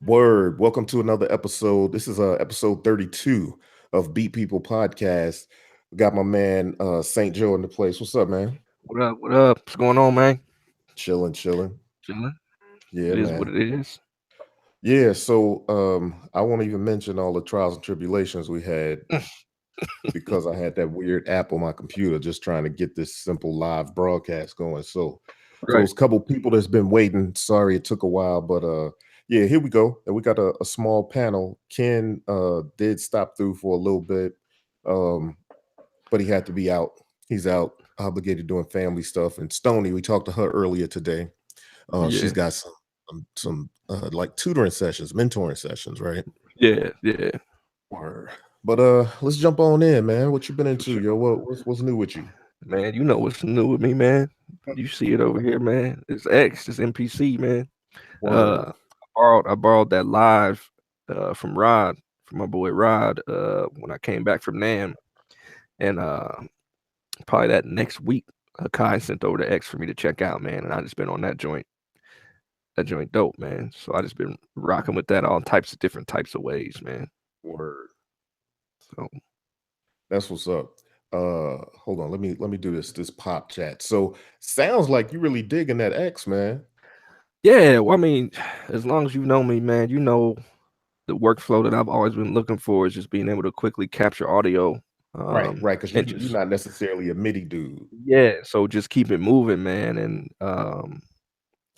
Word. Welcome to another episode. This is episode 32 of Beat People Podcast. We got my man St. Joe in the place. What's up, man? What up? What up? What's going on, man? Chilling, chilling. Chilling. Yeah, It is what man. it is. Yeah, so I won't even mention all the trials and tribulations we had because I had that weird app on my computer just trying to get this simple live broadcast going. So for Right. those couple people that's been waiting, sorry it took a while, but yeah, here we go. And we got a small panel. Ken did stop through for a little bit, um, but he had to be out. He's out obligated doing family stuff. And Stony, we talked to her earlier today. She's Yeah. got some like tutoring sessions, mentoring sessions, right? Yeah. Yeah. Word. But let's jump on in, man. What you been For into, sure. yo? What's new with you? Man, you know what's new with me, man. You see it over here, man. It's X, it's NPC, man. Word. I borrowed that live from Rod, from my boy Rod, when I came back from NAM. And probably that next week, Kai sent over the X for me to check out, man. And I just been on that joint. That joint dope, man. So I just been rocking with that all types of different types of ways, man. Word. So That's what's up. Hold on. Let me do this pop chat. So sounds like you really digging that X, man. yeah, well, I mean, as long as you know me, man, you know the workflow that I've always been looking for is just being able to quickly capture audio, Right, right. Because and you're just not necessarily a MIDI dude. yeah, so just keep it moving, man. And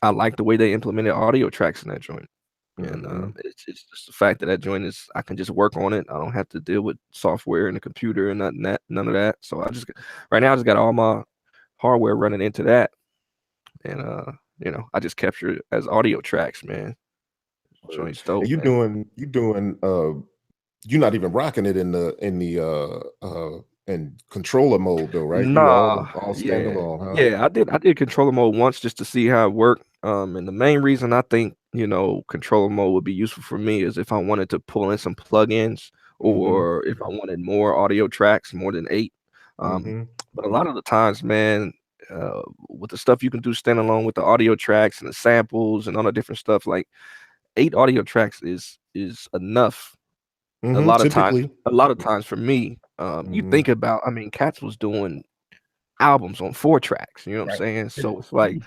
I like the way they implemented audio tracks in that joint. And Hmm. it's just the fact that that joint is I can just work on it. I don't have to deal with software and the computer and none of that. So right now I just got all my hardware running into that, and I just capture it as audio tracks, man. Word. Joint's And dope, you man. doing you doing you're not even rocking it in the in controller mode though, right? You Nah, all yeah, standalone, huh? yeah. I did controller mode once just to see how it worked. And the main reason I think controller mode would be useful for me is if I wanted to pull in some plugins Mm-hmm. or if I wanted more audio tracks, more than eight. Um, Mm-hmm. but a lot of the times, man, with the stuff you can do standalone with the audio tracks and the samples and all the different stuff, like eight audio tracks is enough Mm-hmm. Typically. a lot of times for me. You Mm-hmm. think about, I mean, Cats was doing albums on 4 tracks, you know what I'm Right. saying? So it's like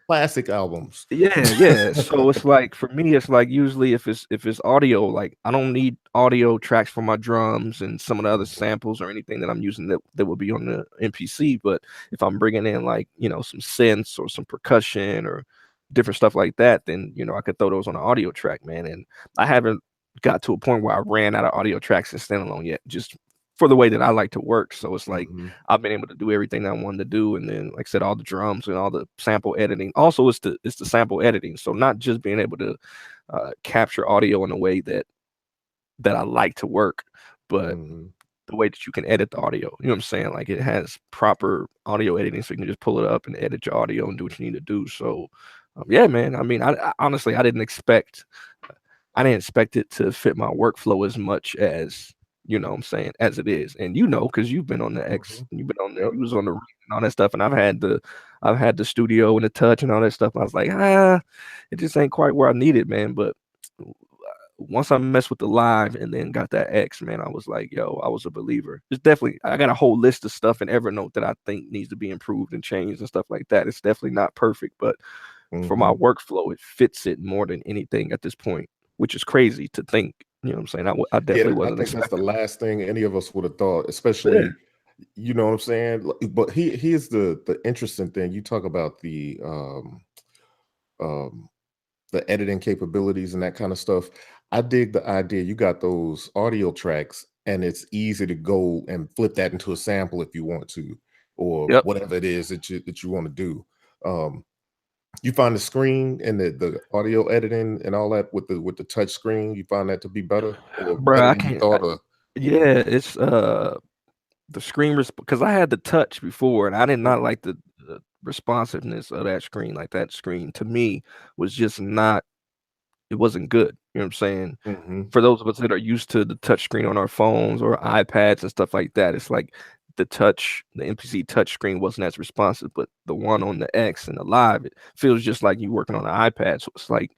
Classic albums. yeah, yeah. So it's like for me, it's like usually if it's audio, like I don't need audio tracks for my drums and some of the other samples or anything that I'm using that will be on the MPC. But if I'm bringing in like some synths or some percussion or different stuff like that, then I could throw those on an audio track, man. And I haven't got to a point where I ran out of audio tracks in standalone yet, just for the way that I like to work. So it's like Mm-hmm. I've been able to do everything that I wanted to do, and then, like I said, all the drums and all the sample editing. Also, it's the sample editing. So not just being able to capture audio in a way that I like to work, but Mm-hmm. the way that you can edit the audio. You know what I'm saying? Like it has proper audio editing, so you can just pull it up and edit your audio and do what you need to do. So, yeah, man. I mean, I honestly I didn't expect it to fit my workflow as much as what I'm saying, as it is. And because you've been on the X, Mm-hmm. and you've been on Yep. you was on the Ring and all that stuff, and I've had the studio and the touch and all that stuff. And I was like, it just ain't quite where I need it, man. But once I messed with the live and then got that X, man, I was like, yo, I was a believer. It's definitely I got a whole list of stuff in Evernote that I think needs to be improved and changed and stuff like that. It's definitely not perfect, but for my Mm-hmm. workflow, it fits it more than anything at this point, which is crazy to think. You know what I'm saying? I Yeah, definitely I wasn't think that's the expecting that. last thing any of us would have thought, Yeah. especially, you know what I'm saying? But here's the interesting thing. You talk about um the editing capabilities and that kind of stuff. I dig the idea. You got those audio tracks, and it's easy to go and flip that into a sample if you want to, or Yep. whatever it is that you want to do. Um, you find the screen and the audio editing and all that with the touch screen. You find that to be better or Bruh, better I than you can't. thought, or Yeah, it's the screen because I had the touch before and I did not like the responsiveness of that screen. Like that screen to me was just not. It wasn't good. You know what I'm saying? Mhm. For those of us that are used to the touch screen on our phones or iPads and stuff like that, it's like the MPC touch screen wasn't as responsive, but the one on the X and the Live, it feels just like you working on an iPad. So it's like,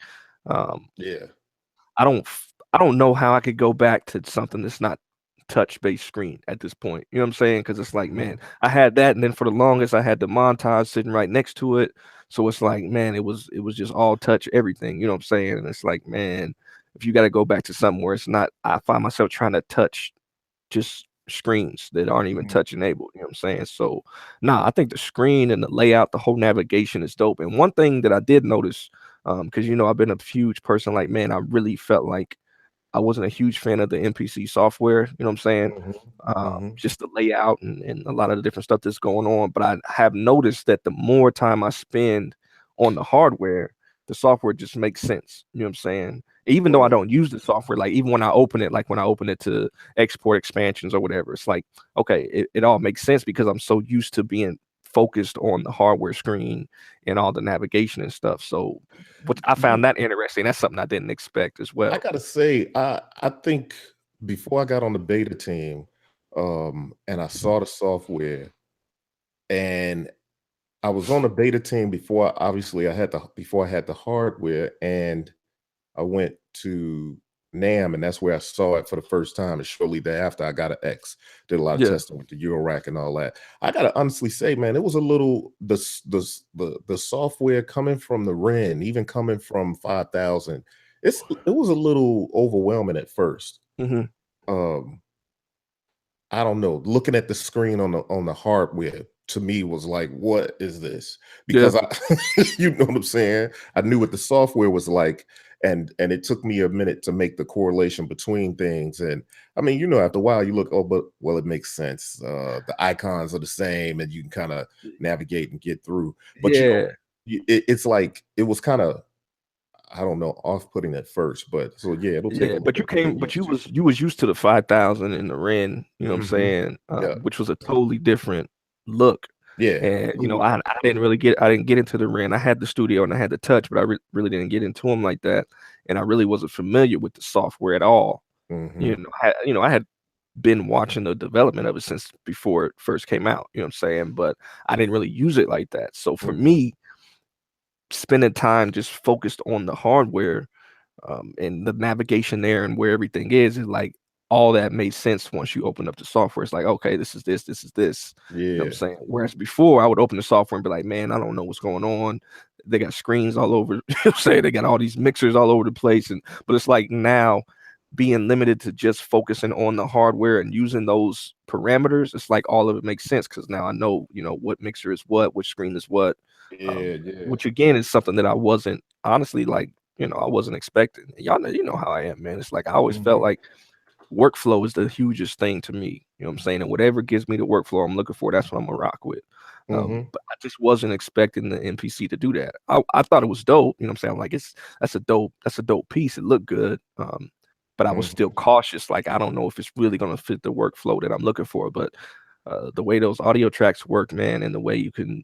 um, Yeah. I don't know how I could go back to something that's not touch-based screen at this point. You know what I'm saying? Because it's like, man, Mhm. I had that, and then for the longest, I had the montage sitting right next to it. So it's like, man, it was just all touch everything. You know what I'm saying? And it's like, man, if you got to go back to something where it's not, I find myself trying to touch just screens that aren't even Mhm. touch enabled. You know what I'm saying? So, nah, I think the screen and the layout, the whole navigation is dope. And one thing that I did notice, because I've been a huge person, like, man, I really felt like I wasn't a huge fan of the NPC software, you know what I'm saying? Mhm. Mhm. Just the layout and a lot of the different stuff that's going on. But I have noticed that the more time I spend on the hardware, the software just makes sense. You know what I'm saying? Even though I Right. don't use the software, like even when I open it, like when I open it to export expansions or whatever, it's like, okay, it all makes sense because I'm so used to being focused on the hardware screen and all the navigation and stuff. So, what I found You that interesting. That's something I didn't expect as I well. gotta say, I think before I got on the beta team, and I saw the software, and I was on the beta team before obviously I had the hardware, and I went to NAM, and that's where I saw it for the first time. And shortly thereafter, I got an X. Did a lot of Yeah. testing with the Eurorack and all that. I gotta honestly say, man, it was a little the software coming from the REN, even coming from 5,000. It was a little overwhelming at first. Hmm. Um, I don't know. Looking at the screen on the hardware to me was like, what is this? Yeah. Because I, you know what I'm saying? I knew what the software was like, and it took me a minute to make the correlation between things. And I mean, after a while, you look, oh, but well, it makes sense. The icons are the same, and you can kind of navigate and get through. But Yeah. it's like it was kind of, I don't know, off-putting at first. But so yeah, it'll take a Yeah, little but bit to get but used to. you was used to the 5,000 and the Ren, you know what I'm Hmm. saying? Yeah, Which was a totally different look. yeah, And absolutely. I didn't get into the Ren. I had the studio and I had the touch, but I really didn't get into them like that. And I really wasn't familiar with the software at all. Hmm. I had been watching the development of it since before it first came out, you know what I'm saying? But I didn't really use it like that. So for Mhm. me, spending time just focused on the hardware and the navigation there and where everything is like all that made sense once you open up the software. It's like, okay, this is this. You know what I'm Yeah. saying? Whereas before I would open the software and be like, man, I don't know what's going on. They got screens all over, you know what I'm saying? They got all these mixers all over the place. But it's like now being limited to just focusing on the hardware and using those parameters, it's like all of it makes sense because now I know, what mixer is what, which screen is what. Yeah, yeah. Which again is something that I wasn't honestly like I wasn't expecting. Y'all know, how I am, man. It's like I always felt Mhm. like workflow is the hugest thing to me. You know what I'm saying? And whatever gives me the workflow I'm looking for, that's what I'm gonna rock with. Mhm. But I just wasn't expecting the NPC to do that. I thought it was dope. You know what I'm saying? I'm like, that's a dope piece. It looked good. But I was still Mhm. cautious. Like, I don't know if it's really gonna fit the workflow that I'm looking for. But the way those audio tracks work, man, and the way you can,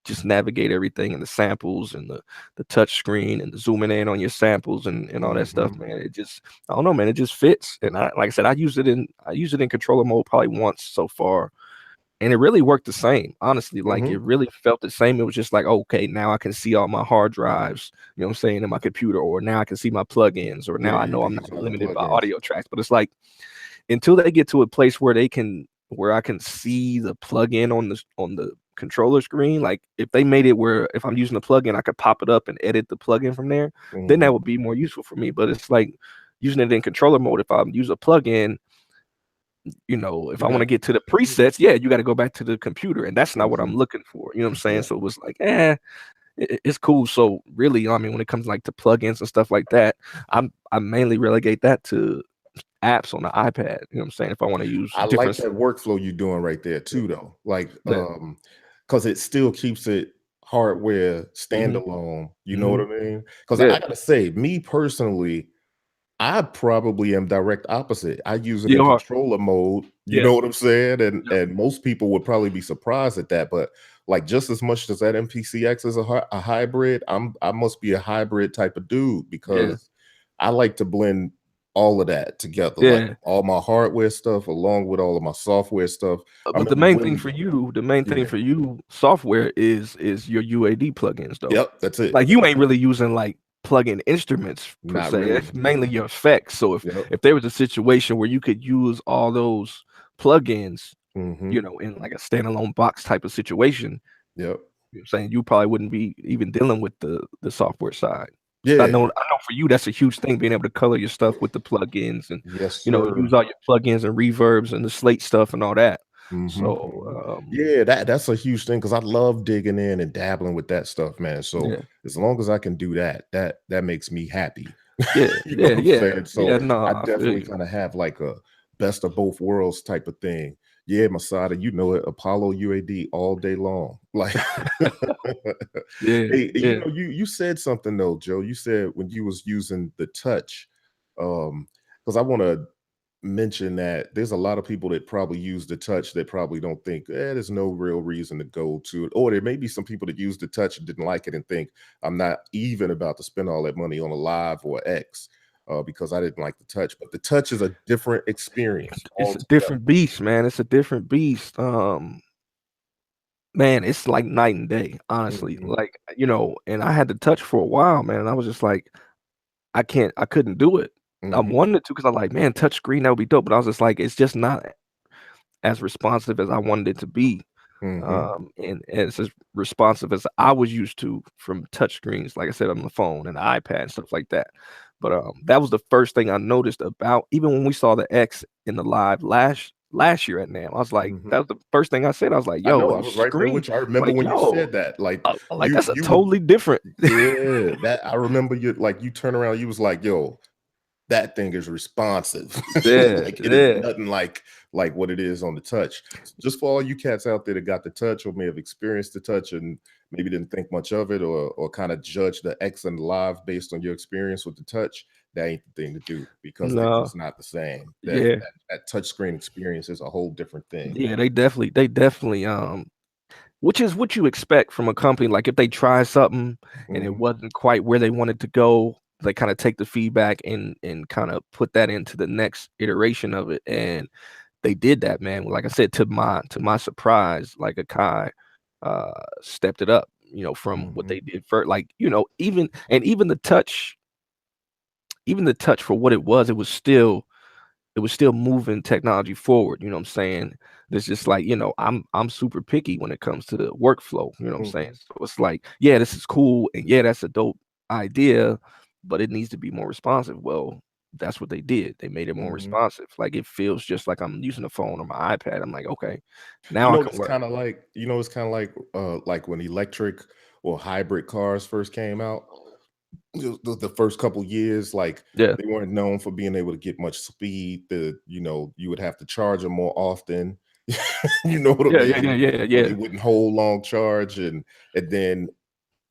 just navigate everything and the samples and the touch screen and the zooming in on your samples and all that stuff, Mhm. man. It just I don't know, man. It just fits. And like I said, I used it in controller mode probably once so far, and it really worked the same. Honestly, like it Mhm. really felt the same. It was just like, okay, now I can see all my hard drives, you know what I'm saying, in my computer, or now I can see my plugins, or now Yeah, I you know can I'm not use all the limited by plugins. audio tracks. But it's like until they get to a place where I can see the plugin on the controller screen, like if they made it where if I'm using the plugin, I could pop it up and edit the plugin from there, then that Mhm. would be more useful for me. But it's like using it in controller mode. If I use a plugin, if You I want got to get to the presets, yeah, you got to go back to the computer, and that's not what I'm Mhm. looking for. You know what I'm saying? Yeah. So it was like, it's cool. So really, I mean, when it comes like to plugins and stuff like that, I mainly relegate that to apps on the iPad. You know what I'm saying? If I want to use I like different, that workflow you're doing right there too, though. Like, yeah, because it still keeps it hardware hmm standalone. You know what hmm I mean? Because yeah, I gotta say, me personally, I probably am direct opposite. I use it in you are, controller mode, you yeah, know what I'm saying? And yep, and most people would probably be surprised at that, but like just as much as that MPCX is a hybrid, I must be a hybrid type of dude yeah, because I like to blend all of that together, like yeah. all my hardware stuff along with all of my software stuff. I'm But the in a main thing really for the main thing yeah. for you, software is your UAD plugins though. Yep, that's it. Like you ain't really using like plug-in instruments per Not se. really. It's mainly your effects. So Yep. if there was a situation where you could use all those plugins, Mhm. in like a standalone box type of situation, Yep. you know what I'm saying, you probably wouldn't be even dealing with the software side. I Yeah. know for you that's a huge thing, being able to color your stuff with the plugins and Yes, use sir. all your plugins and reverbs and the slate stuff and all that. Mhm, So mhm. Yeah, that's a huge thing because I love digging in and dabbling with that stuff, man. So yeah, as long as I can do that, that makes me happy. yeah, You know yeah, what I'm yeah, saying? yeah. So No, I I feel definitely you. kind of have like a best of both worlds type of thing. Yeah, Masada, you know it, Apollo UAD all day long. Like Yeah, hey, yeah. you said something though, Joe. You said when you was using the touch, because I want to mention that there's a lot of people that probably use the touch that probably don't think, there's no real reason to go to it. Or there may be some people that use the touch and didn't like it and think, I'm not even about to spend all that money on a live or X because I didn't like the touch. But the touch is a different experience It's a altogether. different beast, man. It's a different beast. Man, it's like night and day, honestly. Hmm. Like, and I had to touch for a while, man. And I was just like, I couldn't do it. I Hmm. wanted to because I like, man, touch screen, that would be dope. But I was just like, it's just not as responsive as I wanted it to be. Hmm. And it's as responsive as I was used to from touch screens, like I said, on the phone and the iPad and stuff like that. But that was the first thing I noticed about, even when we saw the X in the live last year at NAMM. I was like, Hmm. that was the first thing I said. I was like, I yo, know I those was right there screen, with you. I remember like, when you yo, said that. Like like you that's a you were totally different. yeah, that I remember you like you turn around, you was like, yo, that thing is responsive. Yeah, Like it is yeah, nothing like what it is on the touch. Just for all you cats out there that got the touch or may have experienced the touch and maybe didn't think much of it or kind of judge the X and live based on your experience with the touch, that ain't the thing to do because they're no, just not the same. yeah, That touch screen experience is a whole different thing. yeah. They definitely which is what you expect from a company. Like if they try something and it Hmm. wasn't quite where they wanted to go, they kind of take the feedback and kind of put that into the next iteration of it. And they did that, man. Like I said, to my surprise, like Akai stepped it up, from what Hmm. they did first. Like, even the touch for what it was still moving technology forward, you know what I'm saying? It's just like, I'm super picky when it comes to the workflow, you know what I'm saying? Hmm. So it's like, yeah, this is cool and yeah, that's a dope idea, but it needs to be more responsive. Well, that's what they did. They made it more Hmm. responsive. Like it feels just like I'm using a phone or my iPad. I'm like, okay, You now I know, can it's work. kind of like it's kind of like when electric or hybrid cars first came out. The first couple years, like Yeah. they weren't known for being able to get much speed. You would have to charge them more often. You know what I Yeah, yeah, yeah, mean? yeah, Or they yeah. wouldn't hold long charge, and then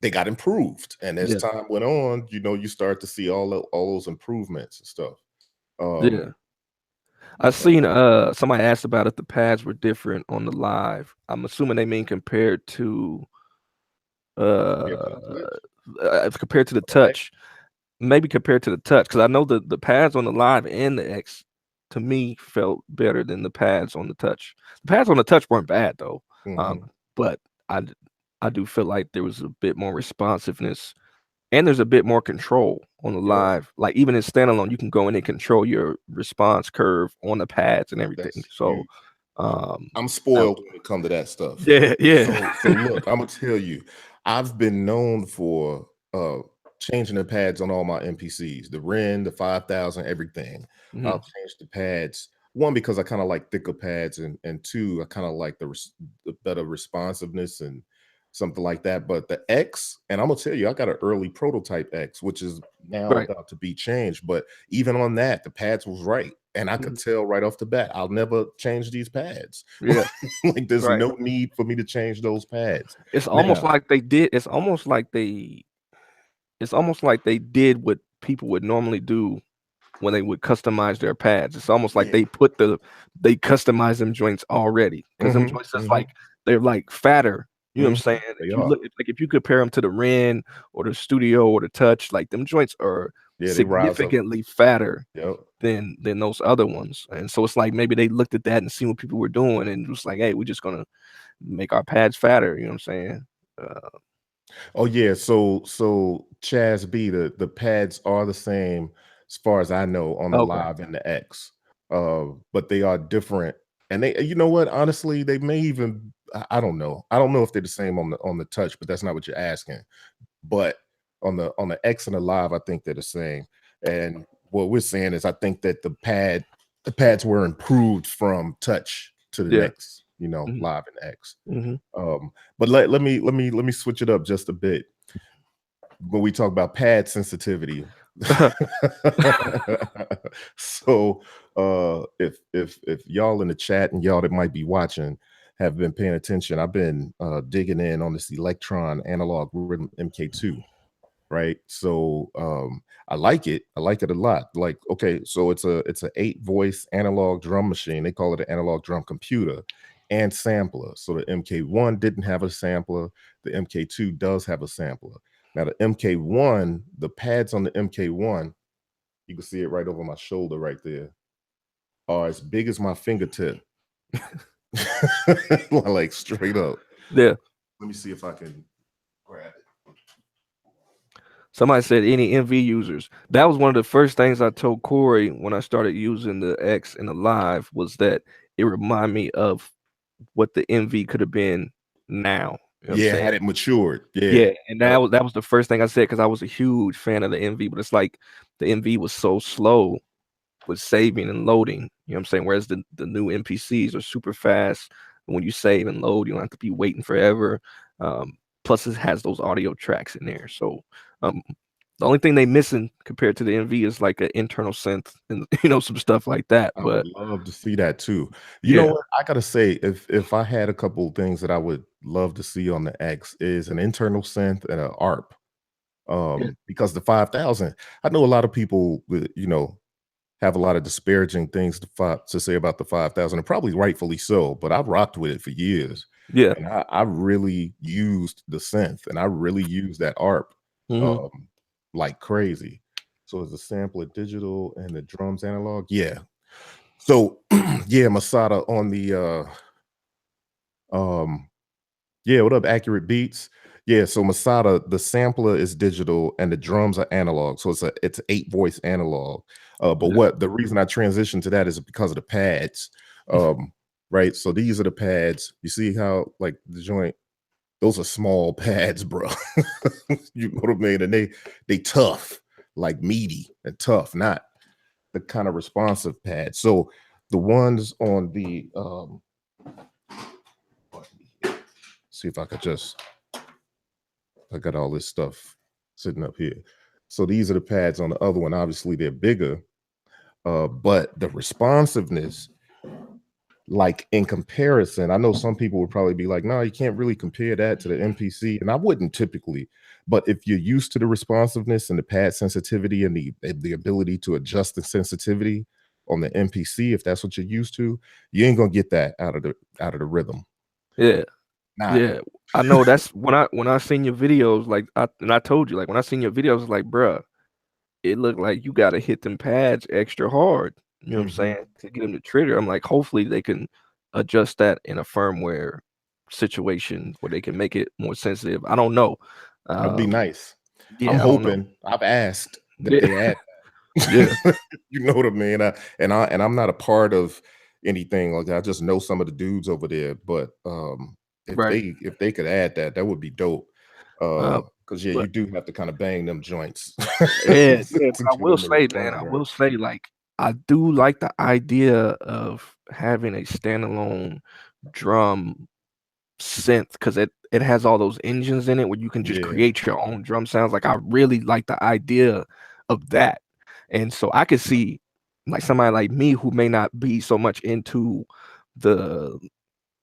they got improved. And as Yeah. time went on, you start to see all those improvements and stuff. Yeah. Um, I but seen somebody asked about if the pads were different on the live. I'm assuming they mean compared to the uh touch, compared to the or the X. touch. Maybe compared to the touch, because I know the pads on the live and the X to me felt better than the pads on the touch. The pads on the touch weren't bad though, Mhm. but I do feel like there was a bit more responsiveness and there's a bit more control on the Yeah, live. Like even in standalone, you can go in and control your response curve on the pads and everything. that's So, huge. um, I'm uh, spoiled when it comes to that stuff. yeah, yeah, So look, Imma tell you, I've been known for, changing the pads on all my MPCs, the Ren, the 5,000, everything. I'll mhm, change the pads, 1, because I kinda like thicker pads, and 2, I kinda like the better responsiveness and something like that, but the X and Imma tell you, I got an early prototype X, which is now right, about to be changed, but even on that, the pads was right, and I could mhm, tell right off the bat, I'll never change these pads. yeah, Like, there's right. no need for me to change those pads. It's almost Now like they did. It's almost like they did what people would normally do when they would customize their pads. It's almost like yeah. they customize them joints already because them Mhm, joints just mhm, like they're like fatter. You know what I'm mhm. saying? They If you are. look like if you compare them to the Ren or the Studio or the Touch, like them joints are Yeah, they rise up. significantly fatter Yep. than those other ones. And so it's like maybe they looked at that and seen what people were doing and was like, hey, we're just gonna make our pads fatter. You know what I'm saying? Uh, Oh, yeah, so Chaz B, the pads are the same as far as I know on the Okay. Live and the X, but they are different. And they, you know what? Honestly, they may even I don't know. I don't know if they're the same on the Touch, but that's not what you're asking. But on the X and the Live, I think they're the same. And what we're saying is, I think that the pads were improved from Touch to the Yeah. next, you know, Mhm. Live and X. Mhm. But let me switch it up just a bit when we talk about pad sensitivity. So if y'all in the chat and y'all that might be watching have been paying attention, I've been digging in on this Electron analog rhythm MK2, right? So I like it. I like it a lot. Like, okay, so it's a 8 voice analog drum machine. They call it an analog drum computer and sampler. So the MK1 didn't have a sampler. The MK2 does have a sampler. Now the MK1, the pads on the MK1, you can see it right over my shoulder right there, are as big as my fingertip. Like straight up. Yeah. Let me see if I can grab it. Somebody said any MV users. That was one of the first things I told Corey when I started using the X and the Live was that it reminded me of what the MV could have been now. You know what I'm Yeah, saying? had it matured. Yeah. Yeah, and Yep. that was the first thing I said because I was a huge fan of the MV, but it's like the MV was so slow with saving and loading. You know what I'm saying? Whereas the new NPCs are super fast. When you save and load, you don't have to be waiting forever. Plus, it has those audio tracks in there. So um, the only thing they missing compared to the MV is like an internal synth and some stuff like that. I would But love to see that too. You know yeah, what? I gotta say, if I had a couple of things that I would love to see on the X is an internal synth and an ARP. yeah, Because the 5000, I know a lot of people, have a lot of disparaging things to say about the 5000, and probably rightfully so. But I've rocked with it for years, yeah. and I really used the synth, and I really used that ARP Hmm. um, like crazy. So is the sampler digital and the drums analog? Yeah. So yeah, Masada on the um yeah, what up, Accurate Beats? Yeah, so Masada, the sampler is digital and the drums are analog. So it's an 8 voice analog. But Yeah. what the reason I transitioned to that is because of the pads. Um, right. So these are the pads. You see how like the joint, those are small pads, bro. You know what I mean? And they tough, like meaty and tough, not the kind of responsive pads. So the ones on the see if I could just I got all this stuff sitting up here. So these are the pads on the other one. Obviously, they're bigger, but the responsiveness, like in comparison, I know some people would probably be like, "No, you can't really compare that to the MPC," and I wouldn't typically. But if you're used to the responsiveness and the pad sensitivity and the ability to adjust the sensitivity on the MPC, if that's what you're used to, you ain't gonna get that out of the rhythm. Yeah. Not. Yeah. I know that's when I seen your videos, like I told you, like when I seen your videos, like, bruh, it looked like you gotta hit them pads extra hard. You know what I'm Mhm. saying? To get them to trigger. I'm like, hopefully they can adjust that in a firmware situation where they can make it more sensitive. I don't know. That'd be Um, nice. I'm yeah, I don't know. hoping. I've asked that Yeah, they add yeah, that. You know what I mean? And I'm not a part of anything like that. I just know some of the dudes over there. But right. if they could add that, that would be dope. Uh, Because yeah, you but do have to kind of bang them joints yeah, yeah, to but I get will them to say, man, respond I right. will say, like, I do like the idea of having a standalone drum synth because it has all those engines in it where you can just Yeah. create your own drum sounds. Like I really like the idea of that. And so I could see like somebody like me who may not be so much into the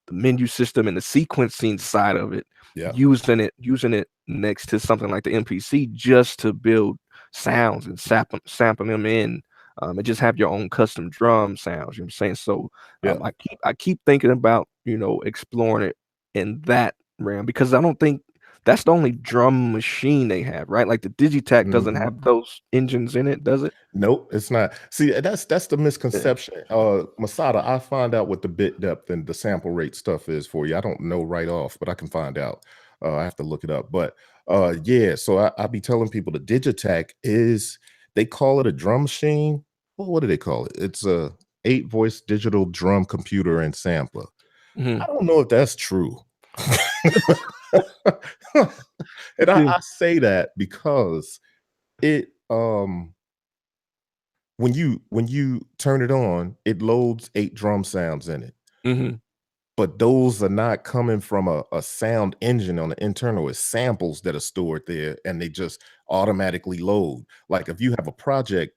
the menu system and the sequencing side of it, Yeah. using it next to something like the MPC just to build sounds and sample them in, and just have your own custom drum sounds. You know what I'm saying? So Yeah. I keep thinking about exploring it in that realm because I don't think that's the only drum machine they have, right? Like the Digitech doesn't Mhm. have those engines in it, does it? Nope, it's not. See, that's the Yeah. misconception. Masada, I find out what the bit depth and the sample rate stuff is for you. I don't know right off, but I can find out. I have to look it up. But Yeah, so I be telling people the Digitech is they call it a drum machine. Well, what do they call it? It's a 8-voice digital drum computer and sampler. I Mhm. don't know if that's true. And Yeah. I say that because it when you turn it on, it loads 8 drum sounds in it. Mhm. But those are not coming from a sound engine on the internal. It's samples that are stored there and they just automatically load. Like if you have a project,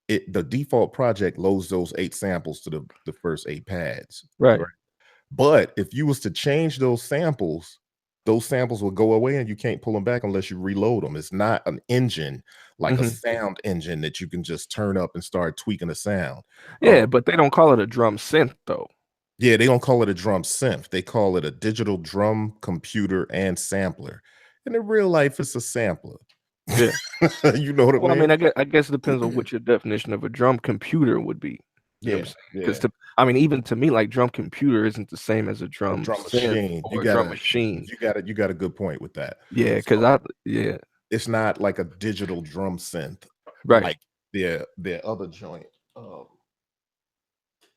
the default project loads those 8 samples to the first 8 pads, Right. right? But if you was to change those samples will go away and you can't pull them back unless you reload them. It's not an engine like a Mhm. sound engine that you can just turn up and start tweaking the sound. Yeah, but they don't call it a drum synth though. Yeah, they don't call it a drum synth. They call it a digital drum computer and sampler. And in real life, it's a sampler. Yeah. You know what I Well, I mean, mean? I guess it depends on what your definition of a drum computer would be. You know what I'm Yeah, saying? Because yeah. to I mean, even to me, like drum computer isn't the same as a A drum drum synth machine. You or a drum gotta machine. you got a good point with that. Yeah, So because I yeah, it's not like a digital drum synth right. like their other joint.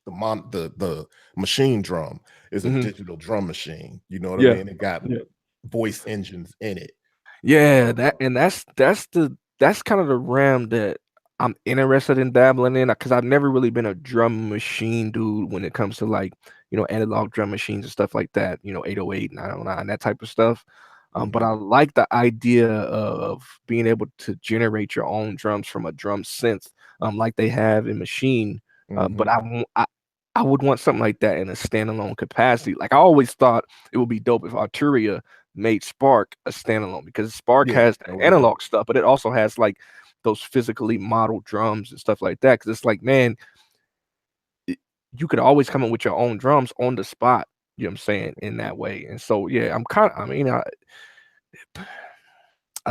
The machine drum is a Mhm. digital drum machine. You know what I Yeah. mean? It got Yeah. voice engines in it. Yeah, that's kind of the realm that I'm interested in dabbling in because I've never really been a drum machine dude when it comes to like, analog drum machines and stuff like that, 808, 909, that type of stuff. But Mhm, I like the idea of being able to generate your own drums from a drum synth, like they have in Machine. But mhm. I would want something like that in a standalone capacity. Like I always thought it would be dope if Arturia made Spark a standalone because Spark Yeah, has that the would be dope. analog stuff, but it also has like those physically modeled drums and stuff like that. Because it's like, man, you could always come up with your own drums on the spot. You know what I'm saying in that way. And so, yeah, I'm kind of. I mean,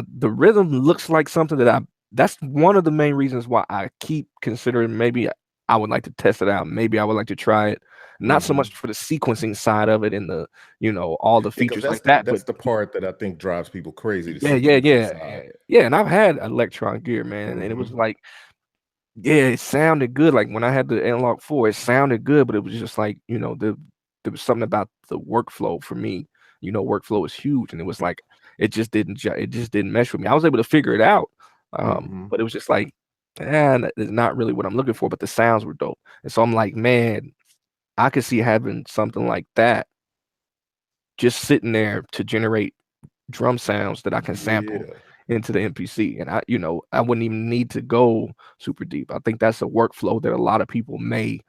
the rhythm looks like something that I. That's one of the main reasons why I keep considering maybe I would like to test it out. Maybe I would like to try it. Not so Mhm. much for the sequencing side of it and the, all the Yeah, 'cause features like that, but that's the part that I think drives people crazy, the yeah, yeah, sequencing yeah, side. yeah, and I've had electron gear, man, and it was Mhm, like, yeah, it sounded good. Like when I had the Analog 4, it sounded good, but it was just like, there was something about the workflow for me. Workflow is huge, and it was like it just didn't mesh with me. I was able to figure it out, mhm. but it was just like, it's not really what I'm looking for. But the sounds were dope, and so I'm like, man, I could see having something like that just sitting there to generate drum sounds that I can sample Yeah. into the MPC. And I wouldn't even need to go super deep. I think that's a workflow that a lot of people may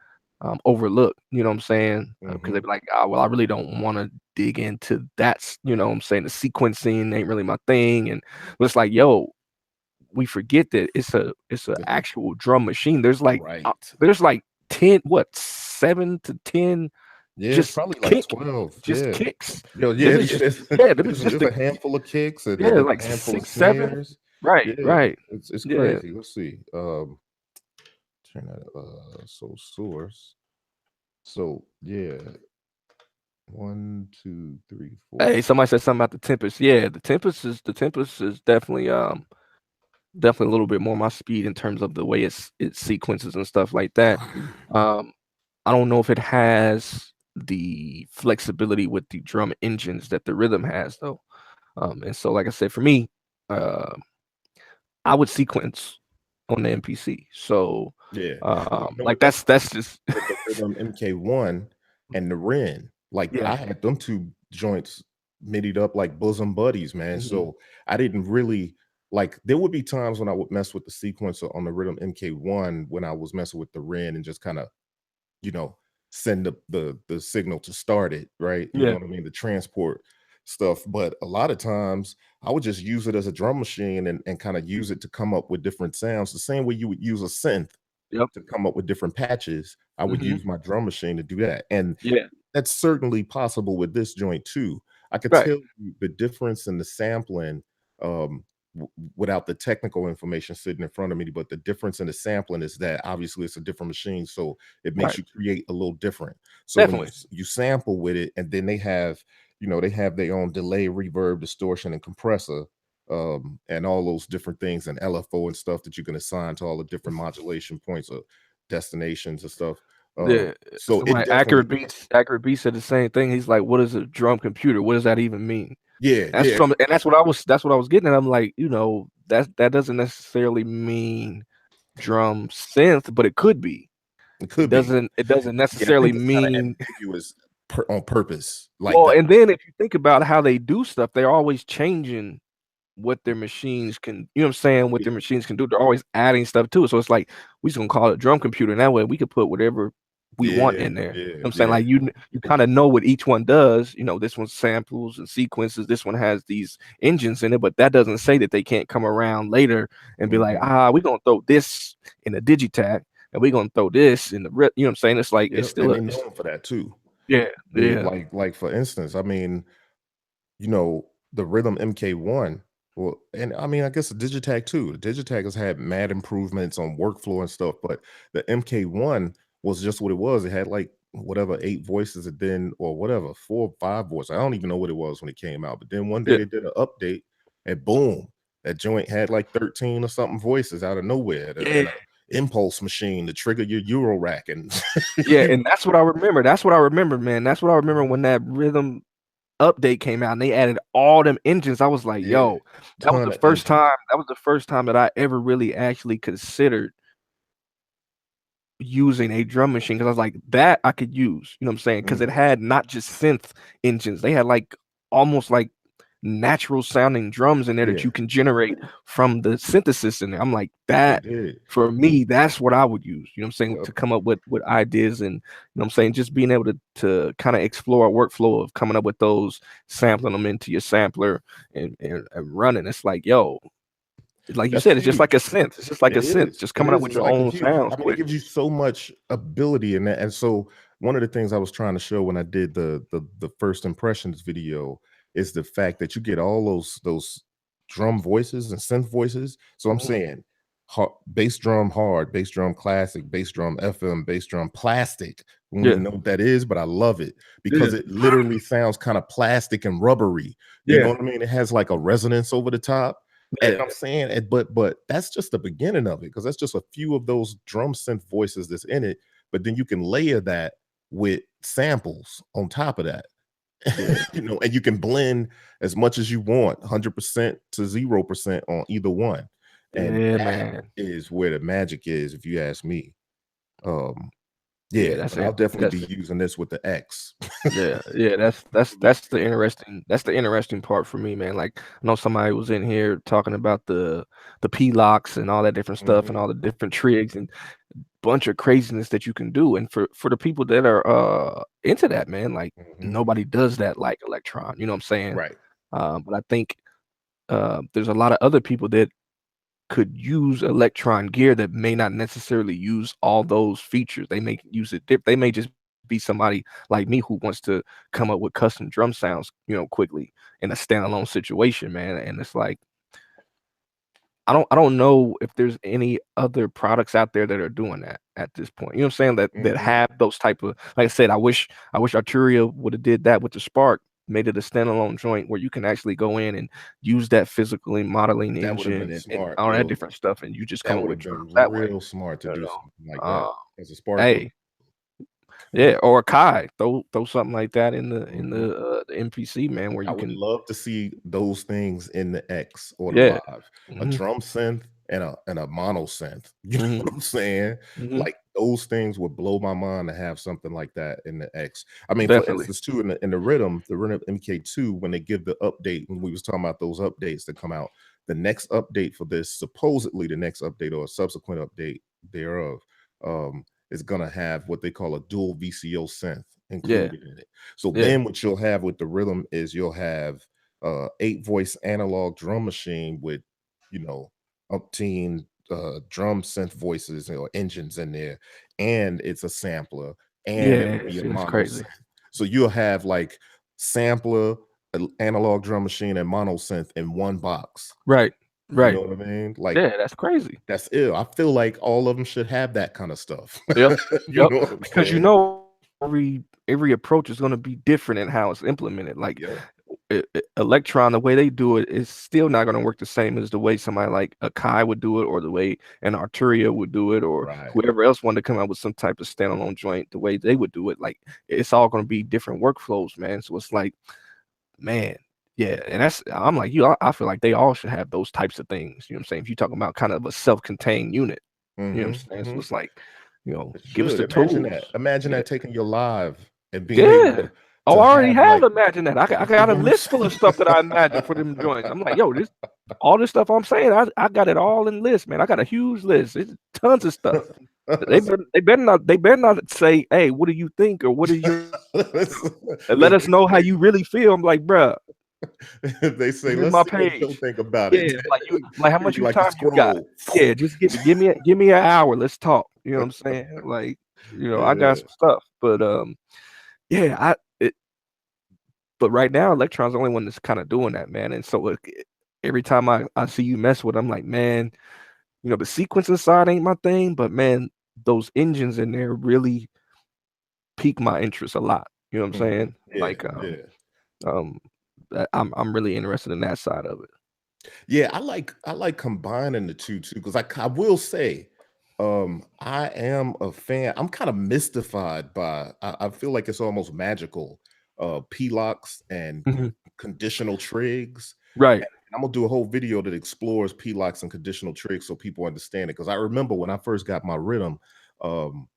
overlook, you know what I'm saying? Because they'd Mhm. be like, oh, well, I really don't want to dig into that, you know what I'm saying? The sequencing ain't really my thing. And it's like, yo, we forget that it's a The actual drum machine. right. There's like 10, what, 7 to 10 Yeah, it's just probably like kick, 12, just yeah. kicks. Yo, yeah, Them is yeah, just yeah, them is just there's the a handful of kicks and yeah, then like a handful of 6, 7. snares. Right, Yeah, right. it's Yeah. crazy. Let's see, turn that, so source. So, yeah, 1, 2, 3, 4. Hey, somebody said something about the Tempest. Yeah, the Tempest is definitely a little bit more my speed in terms of the way it sequences and stuff like that. Um, I don't know if it has the flexibility with the drum engines that the Rhythm has though. And so like I said, for me, uh, I would sequence on the MPC. So Yeah. You know like what? That's that's just with the Rhythm MK1 and the Ren. Like yeah. I had them 2 joints middied up like bosom buddies, man. Mhm. So I didn't really like there would be times when I would mess with the sequencer on the Rhythm MK1 when I was messing with the Ren and just kind of, you know, send the signal to start it, right? You know Yeah. what I mean? The transport stuff. But a lot of times I would just use it as a drum machine and kind of use it to come up with different sounds, the same way you would use a synth Yep. to come up with different patches. I would Mhm. use my drum machine to do that. And Yeah. that's certainly possible with this joint too. I could Right. tell you the difference in the sampling um, without the technical information sitting in front of me, but the difference in the sampling is that obviously it's a different machine, so it makes Right. you create a little different. So when Definitely. you sample with it, and then they have they have their own delay, reverb, distortion, and compressor. and all those different things and LFO and stuff that you can assign to all the different modulation points or destinations and stuff. Yeah, So it somebody definitely, Accurate Beats said the same thing. He's like, "What is a drum computer? What does that even mean?" yeah, That's yeah, from, and that's what I was getting at. I'm like, that doesn't necessarily mean drum synth, but it could be. it It could be. doesn't it doesn't Yeah, I necessarily think it's kind of mean. ambiguous on purpose, like Well, that. and then if you think about how they do stuff, they're always changing what their machines can, you know what I'm saying, what Yeah, their machines can do. They're always adding stuff to it. So it's like we just gonna call it a drum computer. And that way we could put whatever we want yeah, in there. You know yeah, what I'm saying? yeah. Like you kind of know what each one does. This one samples and sequences, this one has these engines in it, but that doesn't say that they can't come around later and be like, Hmm. we're gonna throw this in a digitac and we're gonna throw this in the rip. You know what I'm saying? It's like it's Yep, still and a they known for that too. yeah, yeah. Like for instance, I mean, the Rhythm MK1, well, and I mean, I guess the Digitag too. The Digitag has had mad improvements on workflow and stuff, but the MK1 was just what it was. It had like whatever 8 voices, and then or whatever 4 or 5 voices. I don't even know what it was when it came out. But then one day Yeah. they did an update, and boom, that joint had like 13 or something voices out of nowhere, Yeah. and a impulse machine to trigger your Euro rack, and Yeah, and that's what I remember. That's what I remember, man. That's what I remember when that rhythm update came out and they added all them engines. I was like, yeah, yo, ton of engines. that was the first time that I ever really actually considered using a drum machine because I was like, that I could use, you know what I'm saying? Because it Mhm. had not just synth engines, they had like almost like natural sounding drums in there that Yeah, you can generate from the synthesis in there. I'm like, they that did. for me, that's what I would use, you know what I'm saying, Yep. to come up with ideas and what I'm saying, just being able to kind of explore a workflow of coming up with those, sampling them into your sampler and running. It's like, yo, like you That's said, it's just like a huge. synth. It's just like a It synth, is. just It coming up is. with It's your like a own huge. sounds I mean, it quick. gives you so much ability in that. And so one of the things I was trying to show when I did the first impressions video is the fact that you get all those drum voices and synth voices. So I'm Mhm. saying bass drum hard, bass drum classic, bass drum FM, bass drum plastic. I don't Yeah. even know what that is, but I love it Yeah. because it literally sounds kind of plastic and rubbery. You know Yeah. what I mean? It has like a resonance over the top. And Yeah. I'm saying, but that's just the beginning of it because that's just a few of those drum synth voices that's in it. But then you can layer that with samples on top of that, Yeah. and you can blend as much as you want, 100% to 0% on either one, and Yeah, that man. is where the magic is, if you ask me. Um, Yeah, yeah, but I'll definitely be that's using this with the X. yeah, yeah, that's the interesting part for me, man. Like I know somebody was in here talking about the P locks and all that different stuff and Mhm, all the different trigs and bunch of craziness that you can do. And for the people that are into that, man, like mhm. nobody does that like Electron, you know what I'm saying? Right. But I think there's a lot of other people that could use Electron gear that may not necessarily use all those features. They may use it they may just be somebody like me who wants to come up with custom drum sounds, quickly in a standalone situation, man. And it's like I don't know if there's any other products out there that are doing that at this point. You know what I'm saying? That Mhm. have those type of, like I said, I wish Arturia would have did that with the Spark, made it a standalone joint where you can actually go in and use that physically modeling That would have engine been and smart, all that yo. different stuff, and you just come That up would with have drums been that way. real smart to You do know. something like that Uh, as a spark plug. hey, yeah, or a Kai, throw something like that in Mhm. the MPC, man, where I you would can, love to see those things in the X or the yeah. Vive. A Hmm. drum synth and a mono synth. You know Hmm. what I'm saying? Hmm. Like those things would blow my mind to have something like that in the X. I mean, for Definitely. instance, too, the rhythm MK2, when they give the update, when we was talking about those updates that come out, the next update for this, supposedly the next update or a subsequent update thereof, is gonna have what they call a dual VCO synth Yeah. included in it. So Yeah. then what you'll have with the rhythm is you'll have 8 voice analog drum machine with, you know, umpteen drum synth voices or engines in there, and it's a sampler, and it'll Yeah. be a See, that's mono crazy. synth. So you'll have like sampler, analog drum machine, and mono synth in one box. Right. You know Right. what I mean? Like Yeah, that's crazy. that's ill. I feel like all of them should have that kind of stuff. Yep. You Yep. know what I'm Because saying? every approach is gonna be different in how it's implemented. Like Yep. Electron, the way they do it is still not going to work the same as the way somebody like a Kai would do it, or the way an Arturia would do it, or Right. whoever else wanted to come out with some type of standalone joint. The way they would do it, like it's all going to be different workflows, man. So it's like, man, yeah, and I'm like you. I feel like they all should have those types of things. You know what I'm saying? If you're talking about kind of a self-contained unit, you know what I'm saying? So Hmm. it's like, It give us should. the Imagine tools. that. Imagine Yeah. that taking your live and being able Yeah. to Oh, I already have have like, imagined that. I you got a know what I'm list full of stuff that I imagined for them joints. I'm like, yo, this all this stuff I'm saying, I got it all in list, man. I got a huge list. It's tons of stuff. They better not say, hey, what do you think, or what is your and let us they know how say, you really feel. I'm like, bruh, they say, here's let's my see what Joe page. think about Yeah, it. I'm like, how He'd much be you like the time you got? scroll. Yeah, just give me an hour. Let's talk. You know what I'm saying? Like, I got Yeah. some stuff, but yeah, but right now, Electron's the only one that's kind of doing that, man. And so every time I see you mess with, it, I'm like, man, the sequencing side ain't my thing, but man, those engines in there really pique my interest a lot. You know what I'm saying? Yeah. Like, Yeah. um, I'm really interested in that side of it. Yeah, I like combining the two too, because I will say, I am a fan. I'm kind of mystified by. I feel like it's almost magical. P-locks and Mhm. conditional trigs. Right. And I'm gonna do a whole video that explores P-locks and conditional trigs so people understand it. Because I remember when I first got my rhythm, um,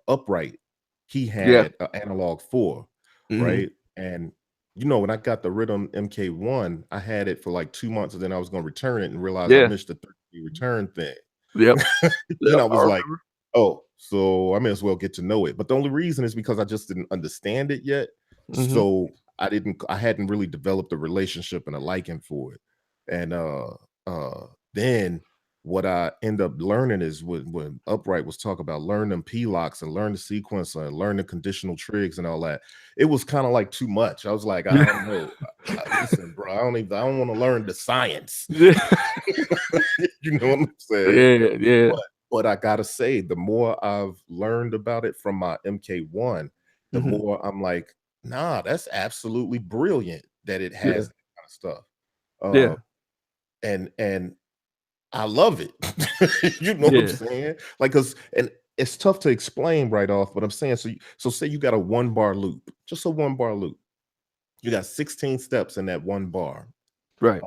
upright, he Yeah. had an analog 4, Hmm. right? And when I got the Rhythm MK1, I had it for like 2 months, and then I was gonna return it and realize I Yeah. missed the 30 return thing. Yep. Then Yep. I I was like, remember. "Oh, so I may as well get to know it." But the only reason is because I just didn't understand it yet. Hmm. So I hadn't really developed a relationship and a liking for it. And then what I end up learning is when Upright was talking about learn them P-locks and learn the sequencer and learn the conditional trigs and all that, it was kind of like too much. I was like, I don't know. Listen, bro, I don't want to learn the science. Yeah. You know what I'm saying? Yeah. Yeah. But but I gotta say, the more I've learned about it from my MK1, the Hmm. more I'm like, nah, that's absolutely brilliant that it Yeah. has that kind of stuff. Yeah. And I love it. You know what I'm Yeah. saying? Like, cause and it's tough to explain right off, but I'm saying, so say you got a 1 bar loop, just a 1 bar loop. You got 16 steps in that 1 bar. Right.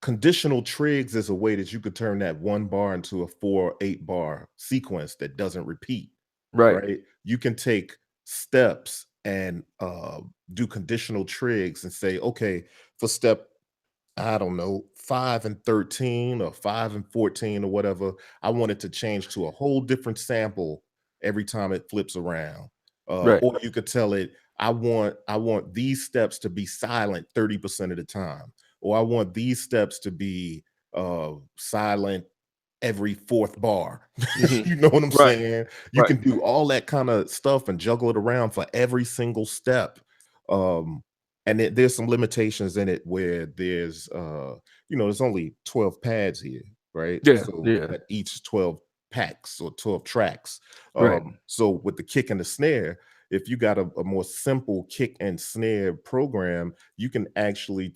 Conditional trigs is a way that you could turn that 1 bar into a 4 or 8 bar sequence that doesn't repeat, Right. right? You can take steps and do conditional trigs and say, okay, for step, I don't know, 5 and 13 or 5 and 14 or whatever, I want it to change to a whole different sample every time it flips around. Right. Or you could tell it, I want these steps to be silent 30% of the time, or I want these steps to be silent every fourth bar. Hmm. You know what I'm Right. saying? You Right. can do all that kind of stuff and juggle it around for every single step. Um, and there's some limitations in it where there's only 12 pads here, right? Yeah. So Yeah. that each 12 packs or 12 tracks. Right. So with the kick and the snare, if you got a more simple kick and snare program, you can actually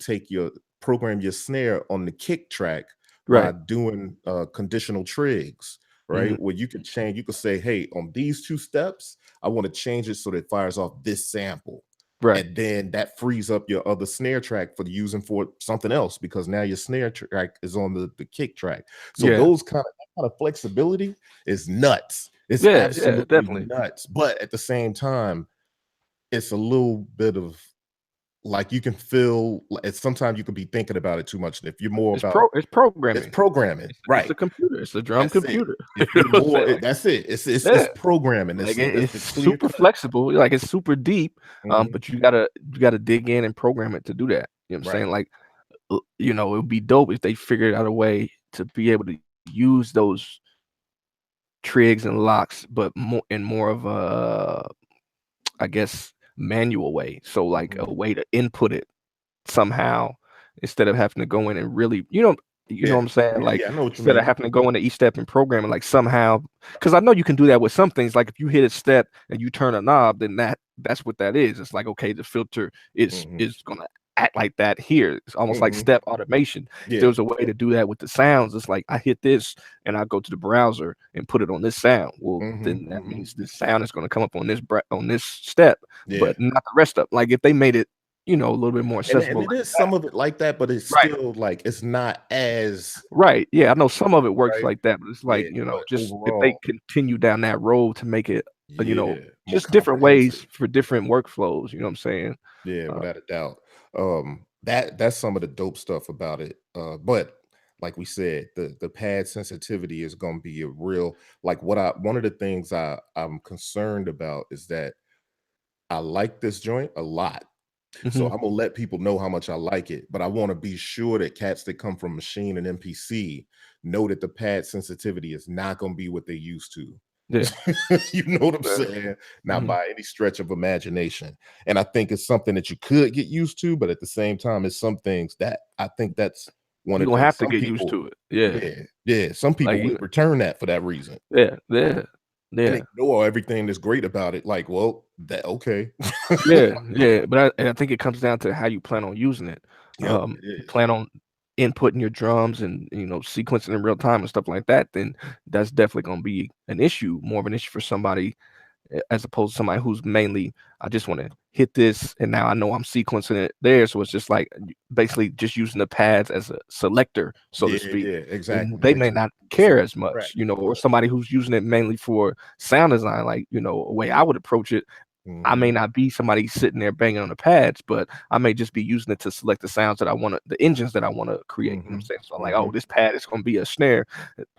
program your snare on the kick track by Right. doing conditional trigs, Hmm. right? Where you could say, hey, on these 2 steps, I want to change it so that it fires off this sample. Right. And then that frees up your other snare track for using for something else because now your snare track is on the kick track. So Yeah. that kind of flexibility is nuts. It's Yeah. Yeah. absolutely Definitely. nuts. But at the same time, it's a little bit of like you can feel sometimes you can be thinking about it too much. And if you're more about It's it's programming. programming, It's right? a computer. It's a drum That's it. computer. If You you're know what I'm more, saying? Like, that's it. It's yeah. programming. Like It's it's the clear super cut. flexible. Like it's super deep. Mhm. But you gotta dig in and program it to do that. You know what I'm Right. saying? Like, it would be dope if they figured out a way to be able to use those trigs and locks, but more of a, I guess, manual way. So like Mhm. a way to input it somehow instead of having to go in and really, You know Yeah. what I'm saying? Yeah, Like yeah, I know what you instead of mean. having to go into each step and program it, like somehow, because I know you can do that with some things. Like if you hit a step and you turn a knob, then that's what that is. It's like okay, the filter Mhm. is gonna act like that here. It's almost like Mhm. step automation. If there Yeah. was a way to do that with the sounds, it's like I hit this and I go to the browser and put it on this sound. Well, Mhm. then that Mhm. means this sound is gonna come up on this step, Yeah. but not the rest of. Like if they made it, a little bit more And accessible it like is that. some of it like that, but it's Right. still like it's not as Right. Yeah, I know some of it works right. like that, but it's like, Yeah, but just if they overall, continue down that road to make it, yeah, more just different ways comprehensive. for different workflows, you know what I'm saying? Yeah, Uh, without a doubt. That's some of the dope stuff about it. But like we said, the pad sensitivity is gonna be a real like what I one of the things I'm concerned about is that I like this joint a lot. So mhm. I'm gonna let people know how much I like it, but I want to be sure that cats that come from Machine and MPC know that the pad sensitivity is not gonna be what they used to. Yeah. You know what I'm Yeah. saying? Not Mhm. by any stretch of imagination. And I think it's something that you could get used to, but at the same time, it's some things that I think that's one You're of the gonna things have to some get used people, to it. Yeah. yeah, yeah, some Like, people will return that for that reason yeah, yeah, and yeah. ignore everything that's great about it. Like, well, that okay. Yeah, yeah, but I think it comes down to how you plan on using it. Yep, it You is. plan on inputting your drums and sequencing in real time and stuff like that, then that's definitely gonna be an issue, more of an issue for somebody as opposed to somebody who's mainly I just want to hit this and now I know I'm sequencing it there. So it's just like basically just using the pads as a selector, so to Yeah, speak. yeah, And exactly. they may Exactly. not care Select as the track. much, or somebody who's using it mainly for sound design, like, a way I would approach it. I may Mhm, not be somebody sitting there banging on the pads, but I may just be using it to select the sounds that I want to, the engines that I want to create. You know what I'm mhm, saying? So I'm like, oh, mhm, this pad is going to be a snare.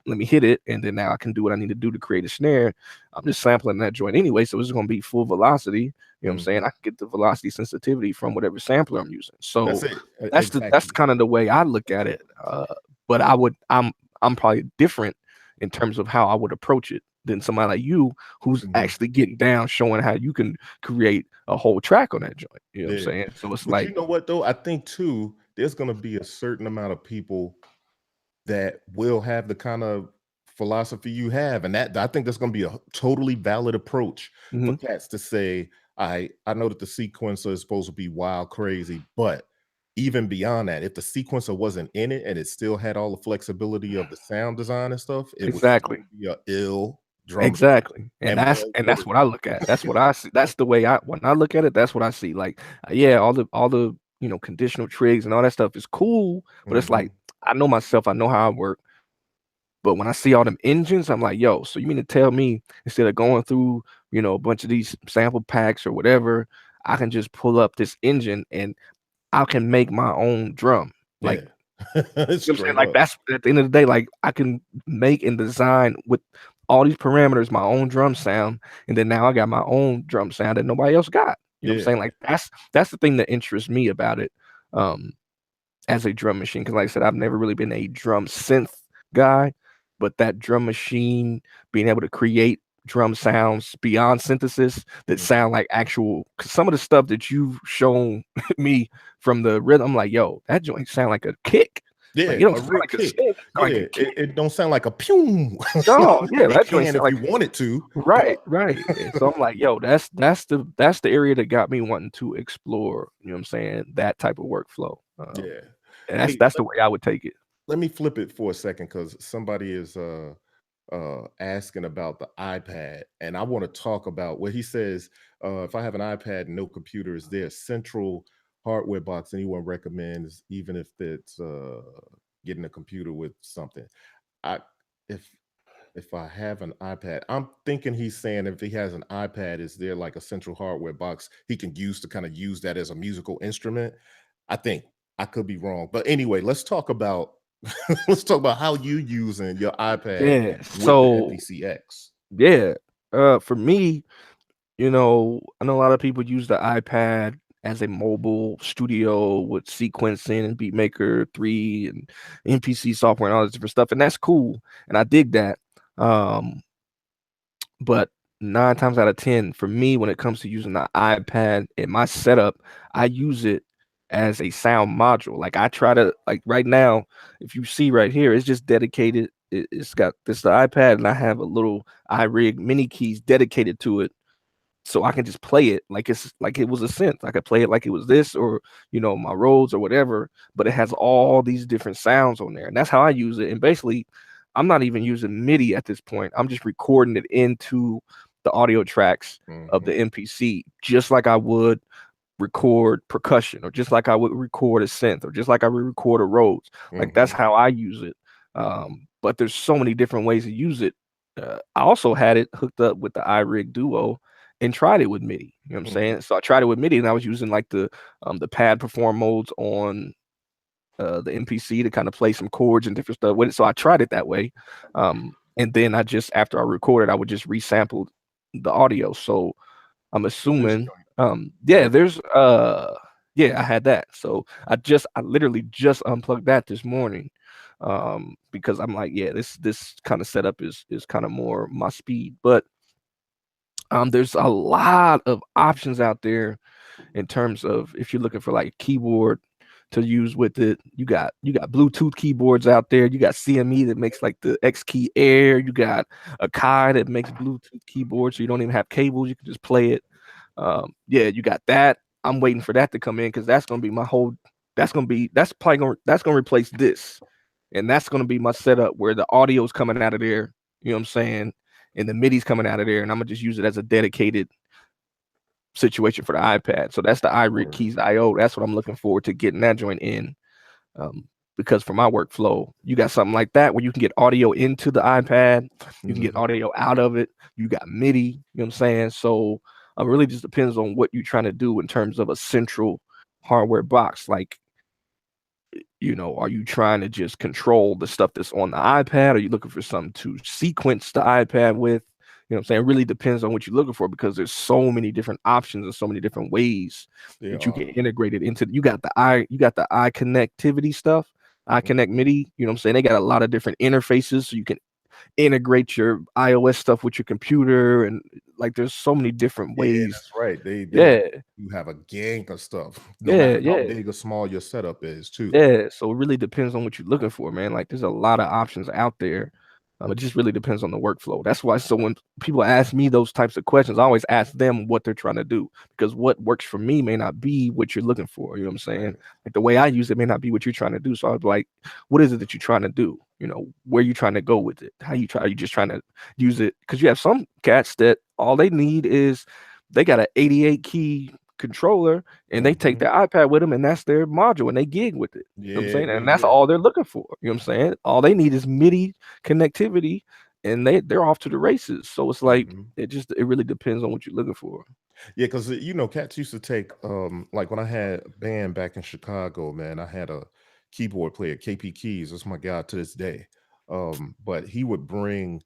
Let me hit it, and then now I can do what I need to do to create a snare. I'm just sampling that joint anyway, so it's going to be full velocity. You know what I'm saying? mhm. I can get the velocity sensitivity from whatever sampler I'm using. That's So it. that's Exactly. kind of the way I look at it. But I'm probably different in terms of how I would approach it than somebody like you who's Mhm. actually getting down, showing how you can create a whole track on that joint. You know what I'm Yeah. saying? So it's But like, you know what though? I think too, there's gonna be a certain amount of people that will have the kind of philosophy you have, and that I think that's gonna be a totally valid approach for mhm, cats to say, I know that the sequencer is supposed to be wild crazy, but even beyond that, if the sequencer wasn't in it and it still had all the flexibility of the sound design and stuff, it would exactly. still be a ill drum machine Exactly, and and that's well and put that's it. what I look at. That's what I see. That's the way I when I look at it. That's what I see. Like, yeah, all the conditional trigs and all that stuff is cool, but it's like Mhm. I know myself. I know how I work. But when I see all them engines, I'm like, yo, so you mean to tell me instead of going through a bunch of these sample packs or whatever, I can just pull up this engine and I can make my own drum. Like, Yeah. you know what I'm saying? Straight Like up. that's at the end of the day, like I can make and design with all these parameters my own drum sound, and then now I got my own drum sound that nobody else got. You know what I'm Yeah. saying? Like that's the thing that interests me about it, um, as a drum machine. Because like I said, I've never really been a drum synth guy, but that drum machine being able to create drum sounds beyond synthesis that Mhm. sound like actual. Cause some of the stuff that you've shown me from the rhythm, I'm like, yo, that joint sound like a kick. Like Yeah, it don't a sound real like a kick. synth, it sound like Yeah, a kick. it don't sound like a pew. No, yeah, It that joint can sound if like you want it to, but right, right. And so I'm like, yo, that's the area that got me wanting to explore. You know what I'm saying? That type of workflow. yeah. And that's Hey, that's the way I would take it. let me flip it for a second because somebody is asking about the iPad, and I want to talk about what he says. If I have an iPad and no computer, is there a central hardware box anyone recommends, even if it's getting a computer with something? I if If I have an iPad, I'm thinking he's saying if he has an iPad, is there like a central hardware box he can use to kind of use that as a musical instrument? I think I could be wrong, but anyway, let's talk about let's talk about how you using your iPad Yeah. with the So MPCX. yeah, for me, I know a lot of people use the iPad as a mobile studio with sequencing and Beatmaker 3 and MPC software and all this different stuff, and that's cool, and I dig that. Um, but 9 times out of 10, for me, when it comes to using the iPad in my setup, I use it. as a sound module. Like I try to like right now, if you see right here, it's just dedicated. It's got this the iPad, and I have a little iRig mini keys dedicated to it, so I can just play it like it's like it was a synth. I could play it like it was this, or my Rhodes or whatever. But it has all these different sounds on there, and that's how I use it. And basically, I'm not even using MIDI at this point. I'm just recording it into the audio tracks of Mhm, the MPC, just like I would record percussion, or just like I would record a synth, or just like I would record a Rhodes. Like that's mhm, how I use it. But there's so many different ways to use it. I also had it hooked up with the iRig Duo and tried it with MIDI. You know what I'm mhm, saying? So I tried it with MIDI, and I was using like the pad perform modes on the MPC to kind of play some chords and different stuff with it. So I tried it that way. And then I just after I recorded, I would just resample the audio. So I'm so this assuming, joint yeah, work. there's yeah, I had that. So I literally just unplugged that this morning. Because I'm like, yeah, this kind of setup is kind of more my speed. But there's a lot of options out there in terms of if you're looking for like a keyboard to use with it. You got Bluetooth keyboards out there. You got CME that makes like the X Key Air. You got a Kai that makes Bluetooth keyboards, so you don't even have cables. You can just play it. Yeah, you got that. I'm waiting for that to come in because that's gonna be my whole. That's probably gonna replace this, and that's gonna be my setup where the audio's coming out of there. You know what I'm saying? And the MIDI's coming out of there, and I'm gonna just use it as a dedicated situation for the iPad. So that's the iRig Word. Keys IO. That's what I'm looking forward to getting that joint in. Um, because for my workflow, you got something like that where you can get audio into the iPad, you can get Mhm. audio out of it, you got MIDI, you know what I'm saying? So it really just depends on what you're trying to do in terms of a central hardware box. Like, are you trying to just control the stuff that's on the iPad? Are you looking for something to sequence the iPad with? You know what I'm saying? It really depends on what you're looking for because there's so many different options and so many different ways There that you can are. integrate it into. You got the eye connectivity stuff, eye Mhm. connect MIDI. You know what I'm saying? They got a lot of different interfaces so you can integrate your iOS stuff with your computer, and like there's so many different Yeah, ways. that's right. They Yeah, you have a gang of stuff, no yeah, matter how yeah. big or small your setup is too. Yeah, so it really depends on what you're looking for, man. Like, there's a lot of options out there. It just really depends on the workflow. That's why, so when people ask me those types of questions, I always ask them what they're trying to do because what works for me may not be what you're looking for. You know what I'm saying? Right. Like the way I use it may not be what you're trying to do. So I was like, what is it that you're trying to do? Where you trying to go with it? How you try? Are you just trying to use it? Because you have some cats that all they need is they got an 88 key controller and they take Mhm. their iPad with them and that's their module and they gig with it. You know what I'm Yeah, saying? yeah, And that's yeah. all they're looking for. You know what I'm saying? All they need is MIDI connectivity and they're off to the races. So it's like Mhm. it really depends on what you're looking for. Yeah, because cats used to take like when I had a band back in Chicago, man, I had a keyboard player, KP Keys. That's my guy to this day. But he would bring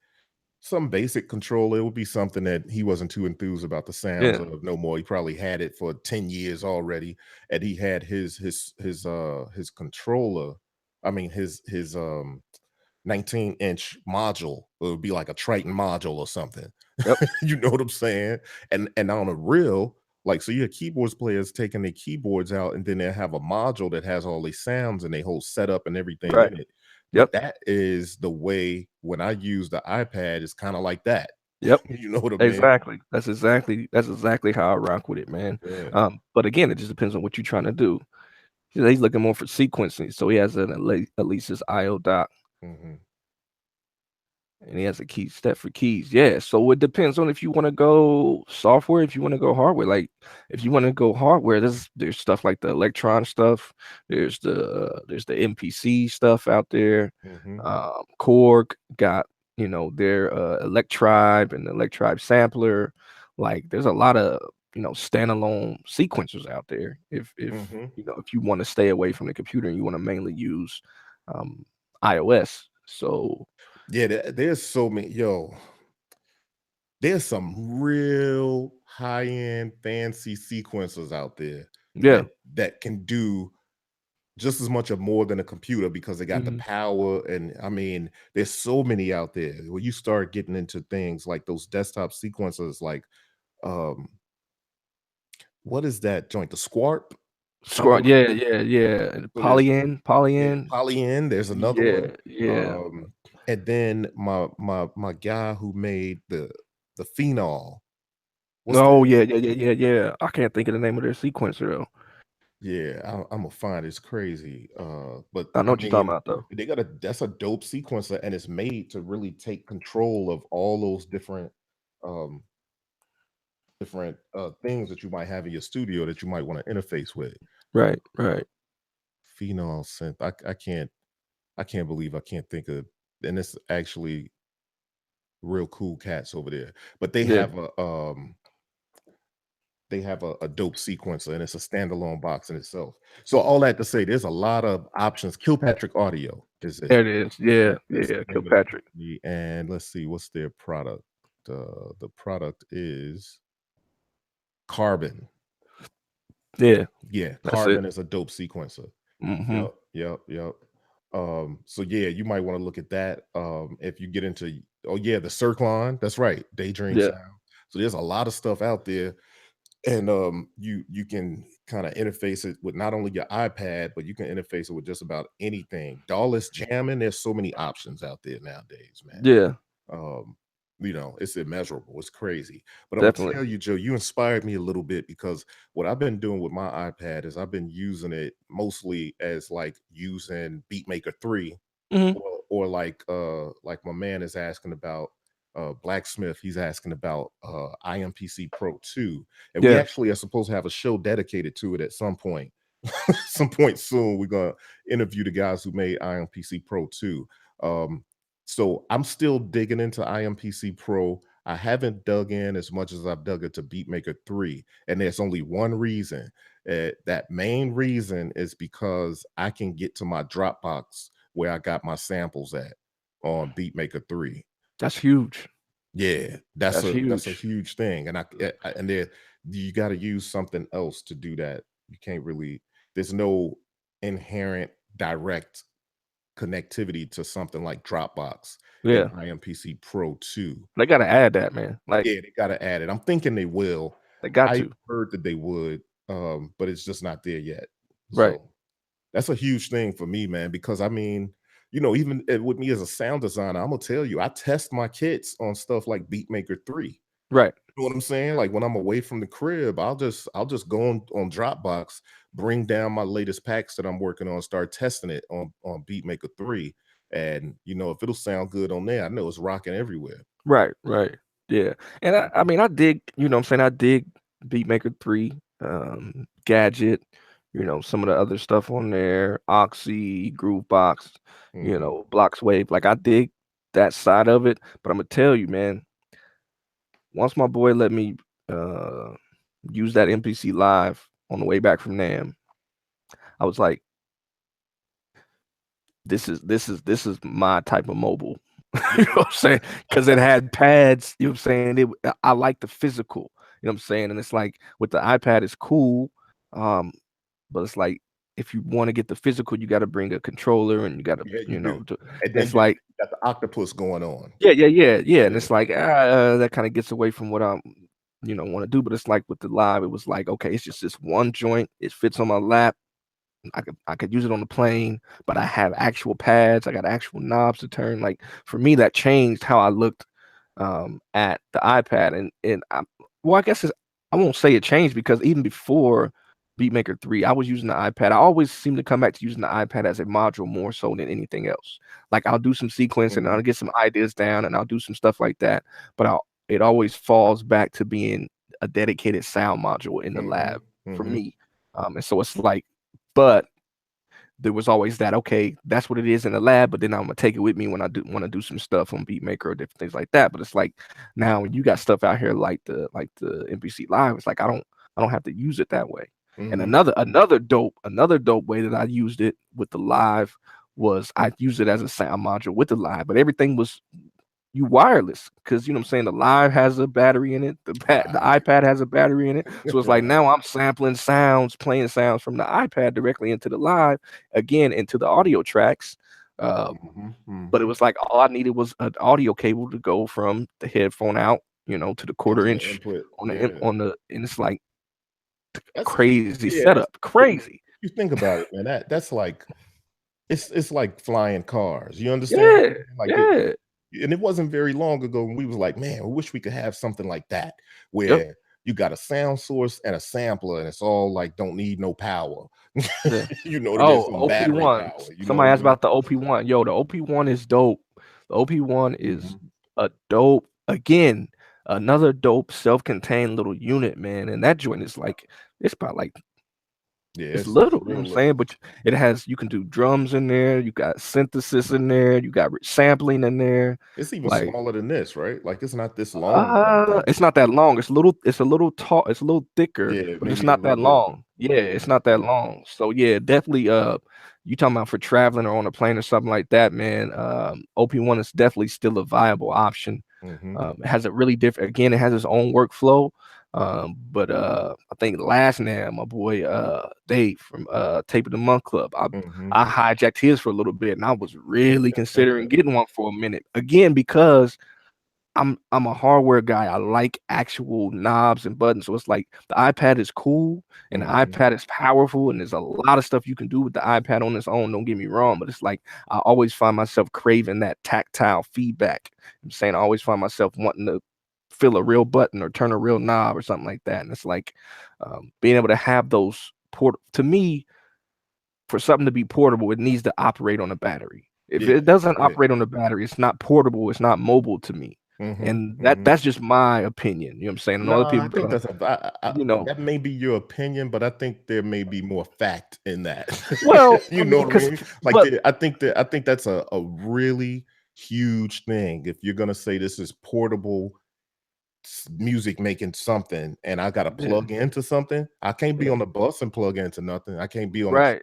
some basic controller. It would be something that he wasn't too enthused about the sounds Yeah. of no more. He probably had it for 10 years already. And he had his controller. I mean his 19-inch module. It would be like a Triton module or something. Yep. You know what I'm saying? And on a real, like, so your keyboards players taking their keyboards out, and then they have a module that has all these sounds and they whole setup and everything Right. in it. Yep. That is the way when I use the iPad, it's kind of like that. Yep. You know what I mean? Exactly. That's exactly how I rock with it, man. Yeah. But again, it just depends on what you're trying to do. He's looking more for sequencing. So he has an Alesis IO dock. Hmm. And he has a key step for keys. Yeah. So it depends on if you want to go software, if you want to go hardware. Like if you want to go hardware, there's stuff like the Electron stuff. There's the MPC stuff out there. Hmm. Korg got their Electribe and the Electribe sampler. Like there's a lot of standalone sequencers out there. Hmm. If you want to stay away from the computer and you want to mainly use um, iOS. So Yeah, there's so many. There's some real high-end fancy sequencers out there yeah. that can do just as much or more than a computer because they got the Mhm. power. And I mean, there's so many out there. When you start getting into things like those desktop sequencers, like um, what is that joint? The Squarp? Scroll, yeah, yeah, yeah. And So there's yeah, Polyen. Polyen, there's another Yeah, one. yeah. And then my guy who made the phenol. What's Oh, the yeah, yeah, yeah, yeah, yeah. I can't think of the name of their sequencer though. yeah, I'm gonna find it's crazy. But I know I what you're talking mean, about though. they got a that's a dope sequencer, and it's made to really take control of all those um different things that you might have in your studio that you might want to interface with. Right, right. Phenol synth. I can't believe I can't think of, and it's actually real cool cats over there. But Yeah, they have a dope sequencer, and it's a standalone box in itself. So all that to say, there's a lot of options. Kilpatrick Audio is it? there it is. Yeah, That's yeah. the name of the Kilpatrick. company. And let's see, what's their product? The product is Carbon. Yeah, Yeah, that's it. Carbon is a dope sequencer. Hmm. Yep, yep, yep. So yeah, you might want to look at that. If you get into oh yeah, the Circlon, that's right, Daydream Yeah, Sound. So there's a lot of stuff out there, and you can kind of interface it with not only your iPad, but you can interface it with just about anything. DAWless jamming, there's so many options out there nowadays, man. yeah, um it's immeasurable, it's crazy. But I'm gonna definitely. tell you, Joe, you inspired me a little bit, because what I've been doing with my iPad is I've been using it mostly as like using Beatmaker 3, Hmm. or like my man is asking about Blacksmith, he's asking about IMPC Pro 2, and we Yeah, actually are supposed to have a show dedicated to it at some point. Some point soon we're gonna interview the guys who made IMPC Pro 2. um so I'm still digging into IMPC Pro. I haven't dug in as much as I've dug into Beatmaker 3, and there's only one reason. That main reason is because I can get to my Dropbox where I got my samples at on Beatmaker 3. that's huge. Yeah, that's That's a huge. huge thing, and and there you got to use something else to do that. You can't really. There's no inherent direct connectivity to something like Dropbox and Yeah, IMPC Pro 2. they gotta add that, man. Like Yeah, they got to add it. I'm thinking they will. they got I to. heard that they would, but it's just not there yet. Right, So that's a huge thing for me, man, because I mean, even with me as a sound designer, I'm gonna tell you, I test my kits on stuff like Beatmaker 3. right, You know what I'm saying? Like when I'm away from the crib, I'll just go on Dropbox, bring down my latest packs that I'm working on, start testing it on Beatmaker 3. And if it'll sound good on there, I know it's rocking everywhere. right, right. Yeah, and I Mhm, mean, I dig. You know, what I'm saying I dig Beatmaker 3, Gadget. You know, some of the other stuff on there, Oxy, Groovebox. You mhm. know, Blocks Wave. Like I dig that side of it. But I'm gonna tell you, man. Once my boy let me uh use that MPC Live on the way back from Nam, I was like, this is my type of mobile. You know what I'm saying? Because it had pads, you know what I'm saying? I like the physical, you know what I'm saying? And it's like with the iPad, it's cool. Um, but it's like if you want to get the physical, you got to bring a controller and you got to, Yeah, you do. And then it's you like, got the octopus going on. yeah, yeah, yeah, yeah. And Yeah. it's like, that kind of gets away from what I'm, want to do. But it's like with the live, it was like, okay, it's just this one joint. It fits on my lap. I could use it on the plane, but I have actual pads. I got actual knobs to turn. Like for me, that changed how I looked at the iPad. Well, I guess I won't say it changed because even before Beatmaker 3, I was using the iPad. I always seem to come back to using the iPad as a module more so than anything else. Like I'll do some sequencing, and Mhm, I'll get some ideas down, and I'll do some stuff like that. But it always falls back to being a dedicated sound module in the mhm, lab for mhm, me. And so it's like, but there was always that, okay, that's what it is in the lab, but then I'm gonna take it with me when I do want to do some stuff on Beatmaker or different things like that. But it's like now when you got stuff out here like the NPC Live, it's like I don't have to use it that way. And mhm. another dope way that I used it with the live was I used it as a sound module with the live, but everything was you wireless because you know what I'm saying the live has a battery in it, the Right. iPad has a battery in it. So it's like Right. now I'm sampling sounds, playing sounds from the iPad directly into the live, again into the audio tracks. Uh, Mhm, but it mhm. was like all I needed was an audio cable to go from the headphone out, to the quarter Into the inch input. on the Yeah. and it's like That's crazy yeah, setup, that's crazy. you think about it, man. That's like it's like flying cars. You understand what Yeah, I'm saying? Like it, yeah, and it wasn't very long ago when we was like, man, I wish we could have something like that yep, where you got a sound source and a sampler, and it's all like don't need no power. yeah. You know what I mean? Oh, Some battery OP1. power. You know what Somebody I asked mean? about the OP1. Yo, the OP1 is dope. The OP1 is Hmm. a dope, again, another dope self-contained little unit, man. And that joint is like, it's about like, Yeah, it's it's little, you know what real I'm saying? little. But it has, you can do drums in there, you got synthesis in there, you got sampling in there. It's even Like, smaller than this, right? Like it's not this long or anything. it's not that long. It's a little tall, it's a little thicker, Yeah, but it's maybe a not little that bit. long. Yeah, Yeah. it's not that long. So yeah, definitely you talking about for traveling or on a plane or something like that, man. OP1 is definitely still a viable option. Hmm. It has a really different, again, it has its own workflow. But I think last night, my boy Dave from Tape of the Month Club, Hmm. I hijacked his for a little bit and I was really considering getting one for a minute. Again, because I'm a hardware guy. I like actual knobs and buttons. So it's like the iPad is cool and the Hmm. iPad is powerful and there's a lot of stuff you can do with the iPad on its own. Don't get me wrong, but it's like I always find myself craving that tactile feedback. I'm saying I always find myself wanting to feel a real button or turn a real knob or something like that. And it's like being able to have those to me, for something to be portable, it needs to operate on a battery. If Yeah. it doesn't Yeah. operate on a battery, it's not portable, it's not mobile to me. Hmm. And Hmm. that's just my opinion. You know what I'm saying? And No, other I people think gonna, that's you know, that may be your opinion, but I think there may be more fact in that. well, I You know mean, what I because mean? Like but I think that's a really huge thing. If you're gonna say this is portable music making something, and I gotta yeah, plug into something, I can't be yeah, on the bus and plug into nothing. I can't be on a right,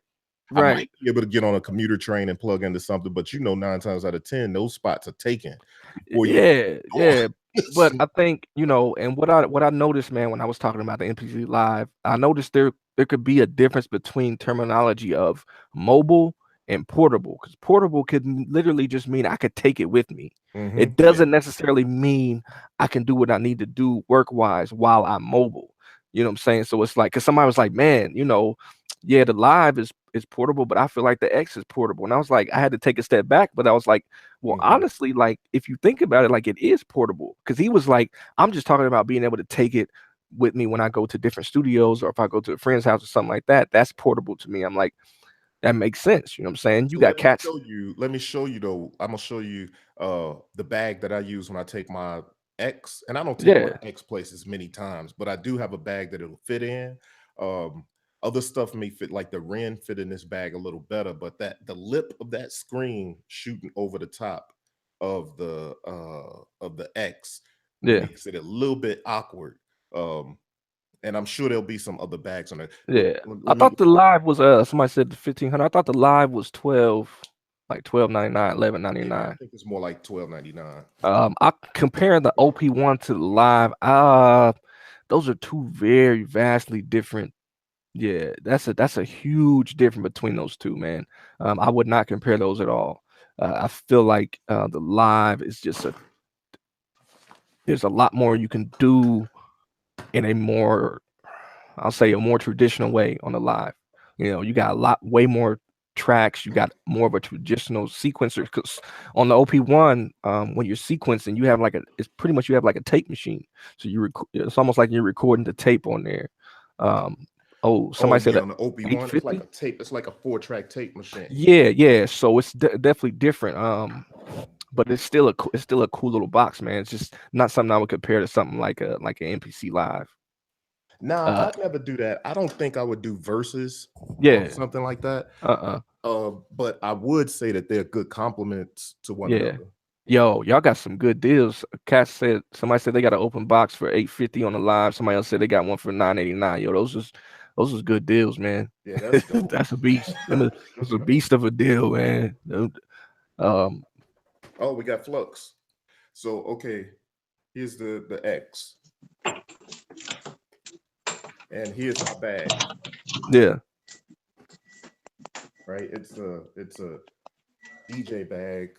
I right. might be able to get on a commuter train and plug into something, but you know, 9 times out of 10, those spots are taken before you get Yeah, yeah. But so, I think, and what I noticed, man, when I was talking about the NPC Live, I noticed there could be a difference between terminology of mobile and portable. Because portable could literally just mean I could take it with me. mhm, It yeah, doesn't necessarily mean I can do what I need to do work-wise while I'm mobile. You know what I'm saying? So it's like, because somebody was like, man, yeah, the Live is portable, but I feel like the X is portable. And I was like, I had to take a step back, but I was like, well, mhm. honestly, like if you think about it, like it is portable. Because he was like, I'm just talking about being able to take it with me when I go to different studios or if I go to a friend's house or something like that. That's portable to me. I'm like, that makes sense. You know what I'm saying? You So got cats. let me show you though. I'm gonna show you the bag that I use when I take my X, and I don't take my Yeah, X places many times, but I do have a bag that it'll fit in. Um Other stuff may fit, like the Ren fit in this bag a little better, but that the lip of that screen shooting over the top of the X yeah, makes it a little bit awkward. Um and I'm sure there'll be some other bags on it. Look, yeah. I let me thought the Live was somebody said the 1500. I thought the Live was 12, like 12.99, yeah, I 11.99. think it's more like 12.99. I comparing the OP1 to the Live. Those are two very vastly different. Yeah, that's a huge difference between those two, man. I would not compare those at all. I feel like the Live is just there's a lot more you can do in a more, I'll say, a more traditional way on the Live. You got way more tracks. You got more of a traditional sequencer. Because on the OP1, when you're sequencing, it's pretty much you have like a tape machine. So it's almost like you're recording the tape on there. Um, oh, Oh somebody said yeah, a on the OP1, it's like 850. a tape. It's like a 4-track tape machine. Yeah, yeah. So it's definitely different. But it's still a cool little box, man. It's just not something I would compare to something like an MPC Live. Nah, Uh, I'd never do that. I don't think I would do verses on yeah. something like that. Uh-uh. But I would say that they're good complements to one Yeah. another. Yo, y'all got some good deals. Somebody said they got an open box for 850 on the Live. Somebody else said they got one for 989. Yo, those is good deals, man. Yeah, that's dope. That's a beast. That's a beast of a deal, man. Um, Oh, we got Flux. So okay, here's the X, and here's my bag. yeah, Right, it's a DJ bag.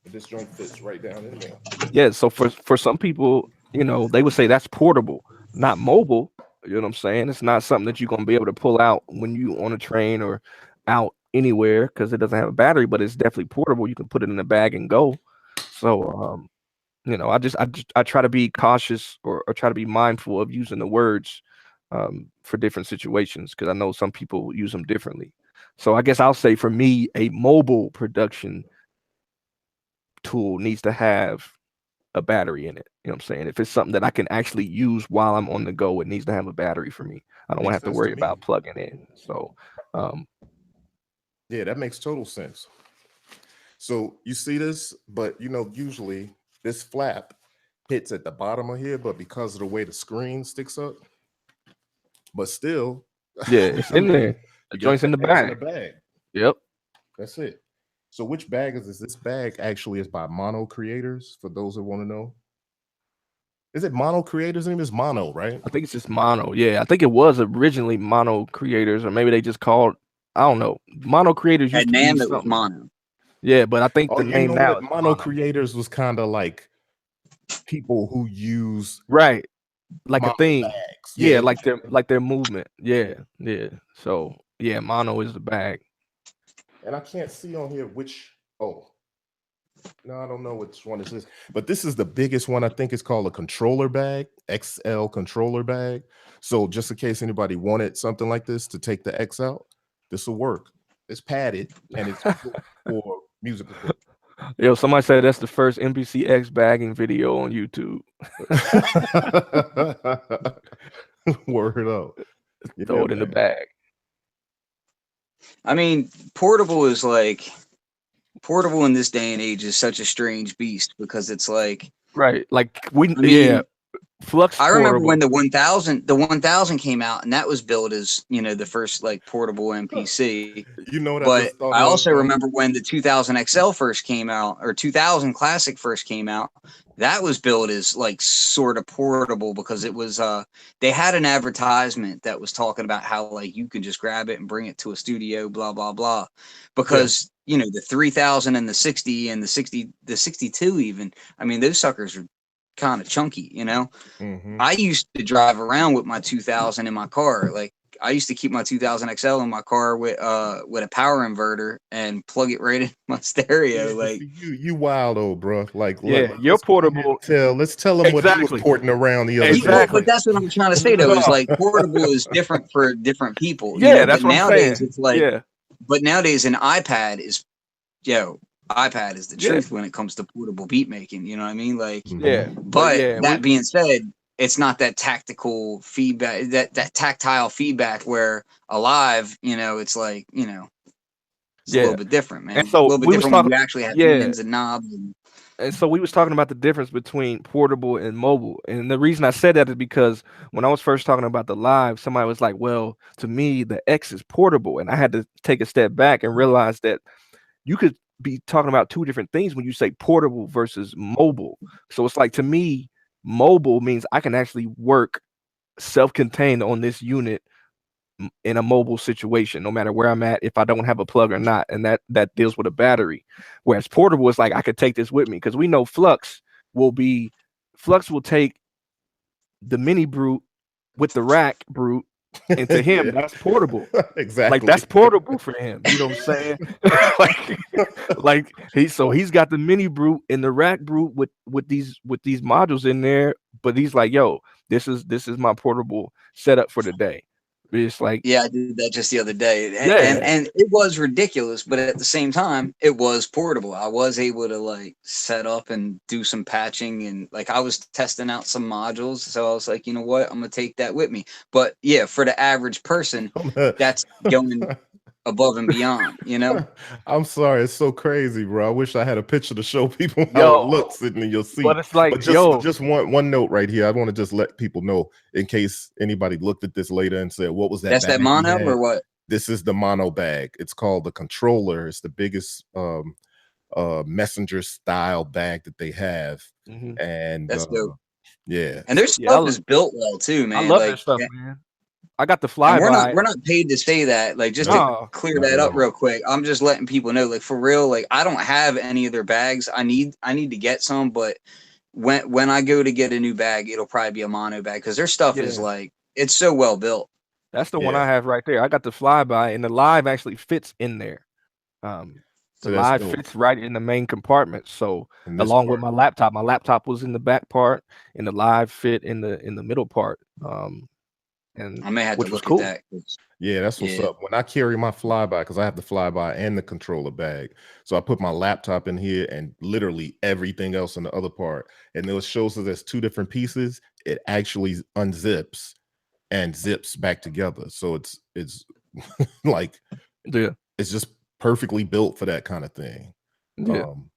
This joint fits right down in there. yeah. So for some people, they would say that's portable, not mobile. You know what I'm saying? It's not something that you're gonna be able to pull out when you on a train or out anywhere because it doesn't have a battery, but it's definitely portable. You can put it in a bag and go. So I try to be cautious or try to be mindful of using the words for different situations because I know some people use them differently. So I guess I'll say for me, a mobile production tool needs to have a battery in it. You know what I'm saying? If it's something that I can actually use while I'm on the go, it needs to have a battery for me. I don't want to Makes have to sense to worry me. about plugging in. So, um, Yeah, that makes total sense. So you see this, but usually this flap hits at the bottom of here, but because of the way the screen sticks up, but still, yeah, it's I in mean, there. The you got joint's in the the X in bag. the bag. Yep. That's it. So which bag is this? This bag actually is by Mono Creators. For those that want to know, is it Mono Creators? Name is Mono, right? I think it's just mono. Yeah, I think it was originally mono creators, or maybe they just called. I don't know. Mono creators At used to be NAM, it was something. mono. Yeah, but I think Oh, the you name know now what? is Mono mono. Creators was kind of like people who use Right, like a mono theme. bags. Yeah, Yeah. like their movement. Yeah, yeah. So yeah, mono is the bag. And I can't see on here which. Oh, no, I don't know which one is this. But this is the biggest one. I think it's called a controller bag, XL controller bag. So just in case anybody wanted something like this to take the X out, this will work. It's padded and it's built for music equipment. Yo, somebody said that's the first NBCX bagging video on YouTube. Word up. Yeah, Throw it in the man. bag. I mean, portable in this day and age is such a strange beast because it's like, Right. Like I yeah, mean, Flux I remember portable. when the 1000 came out, and that was billed as the first like portable MPC. You know what I But just thought I of? also remember when the 2000 XL first came out, or 2000 Classic first came out. That was billed as like sort of portable because it was they had an advertisement that was talking about how like you could just grab it and bring it to a studio, blah blah blah. Yeah. Because the 3000 and the 60 and the 62 even. I mean, those suckers are kind of chunky. Hmm. I used to drive around with my 2000 in my car. Like I used to keep my 2000 XL in my car with a power inverter and plug it right in my Yeah, stereo. but Like see, you wild old bro. Like, Yeah, your let's go ahead portable. and let's tell him what he was Exactly. porting around the other day. but Exactly. that's what I'm trying to say though. Is No. like portable is different for different people. Yeah, But that's what I'm nowadays saying. it's like, Yeah. but nowadays an yo iPad is the Yeah. truth when it comes to portable beat making. You know what I mean? Like, Mhm. Yeah. But but yeah, that being said, it's not that tactical feedback, that tactile feedback where alive, it's like, it's a little yeah. bit different, man. And A so little bit we was different when talking you actually have yeah. hands and knobs. And so we was talking about the difference between portable and mobile. And the reason I said that is because when I was first talking about the live, somebody was like, "Well, to me, the X is portable." And I had to take a step back and realize that you could be talking about two different things when you say portable versus mobile. So it's like to me, mobile means I can actually work self-contained on this unit in a mobile situation, no matter where I'm at, if I don't have a plug or not, and that deals with a battery. Whereas portable is like I could take this with me because we know Flux will take the mini brute with the rack brute, and to him Yeah. that's portable. Like Exactly. that's portable for him. You know what I'm saying? like he's got the mini brute and the rack brute with these modules in there, but he's like, yo, this is my portable setup for the day. It's like, Yeah, I did that just the other day, and yeah, it was ridiculous, but at the same time, it was portable. I was able to like set up and do some patching, and like I was testing out some modules, so I was like, you know what, I'm gonna take that with me. But yeah, for the average person, that's going above and beyond. I'm sorry, it's so crazy, bro. I wish I had a picture to show people how it yo, looks sitting in your but seat. it's like, But yo, just one note right here. I want to just let people know in case anybody looked at this later and said, "What was that That's that bag you mono had?" or what? This is the mono bag. It's called the controller. It's the biggest messenger style bag that they have, mhm. and That's dope. yeah, And their Yeah, stuff is built well too, I man. love their Like, stuff, man. I got the and we're not flyby. we're not paid to say that. Like, just to no, No, clear not that at up all. real quick, I'm just letting people know, like, for real, like I don't have any of their bags. I need to get some, but when I go to get a new bag, it'll probably be a mono bag because their stuff is Yeah. like it's so well built. That's the one Yeah. I have right there. I got the flyby, and the live actually fits in there. Um, the So that's live dope. fits right in the main compartment. So And this along with part, my laptop was in the back part, and the live fit in the middle part. And I may have to which was look at cool. that. 'Cause, yeah, that's what's yeah, up. When I carry my flyby, because I have the flyby and the controller bag, so I put my laptop in here and literally everything else in the other part, and it shows that there's two different pieces. It actually unzips and zips back together, so it's like Yeah, it's just perfectly built for that kind of thing. yeah. Um,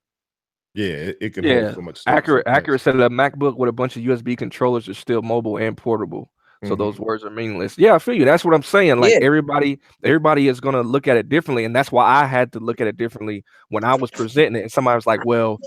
yeah, it can hold Yeah, so much stuff. So accurate thanks. said a MacBook with a bunch of USB controllers is still mobile and portable. So those Mhm. words are meaningless. Yeah, I feel you. That's what I'm saying. Like yeah. everybody is gonna look at it differently, and that's why I had to look at it differently when I was presenting it. And somebody was like, "Well,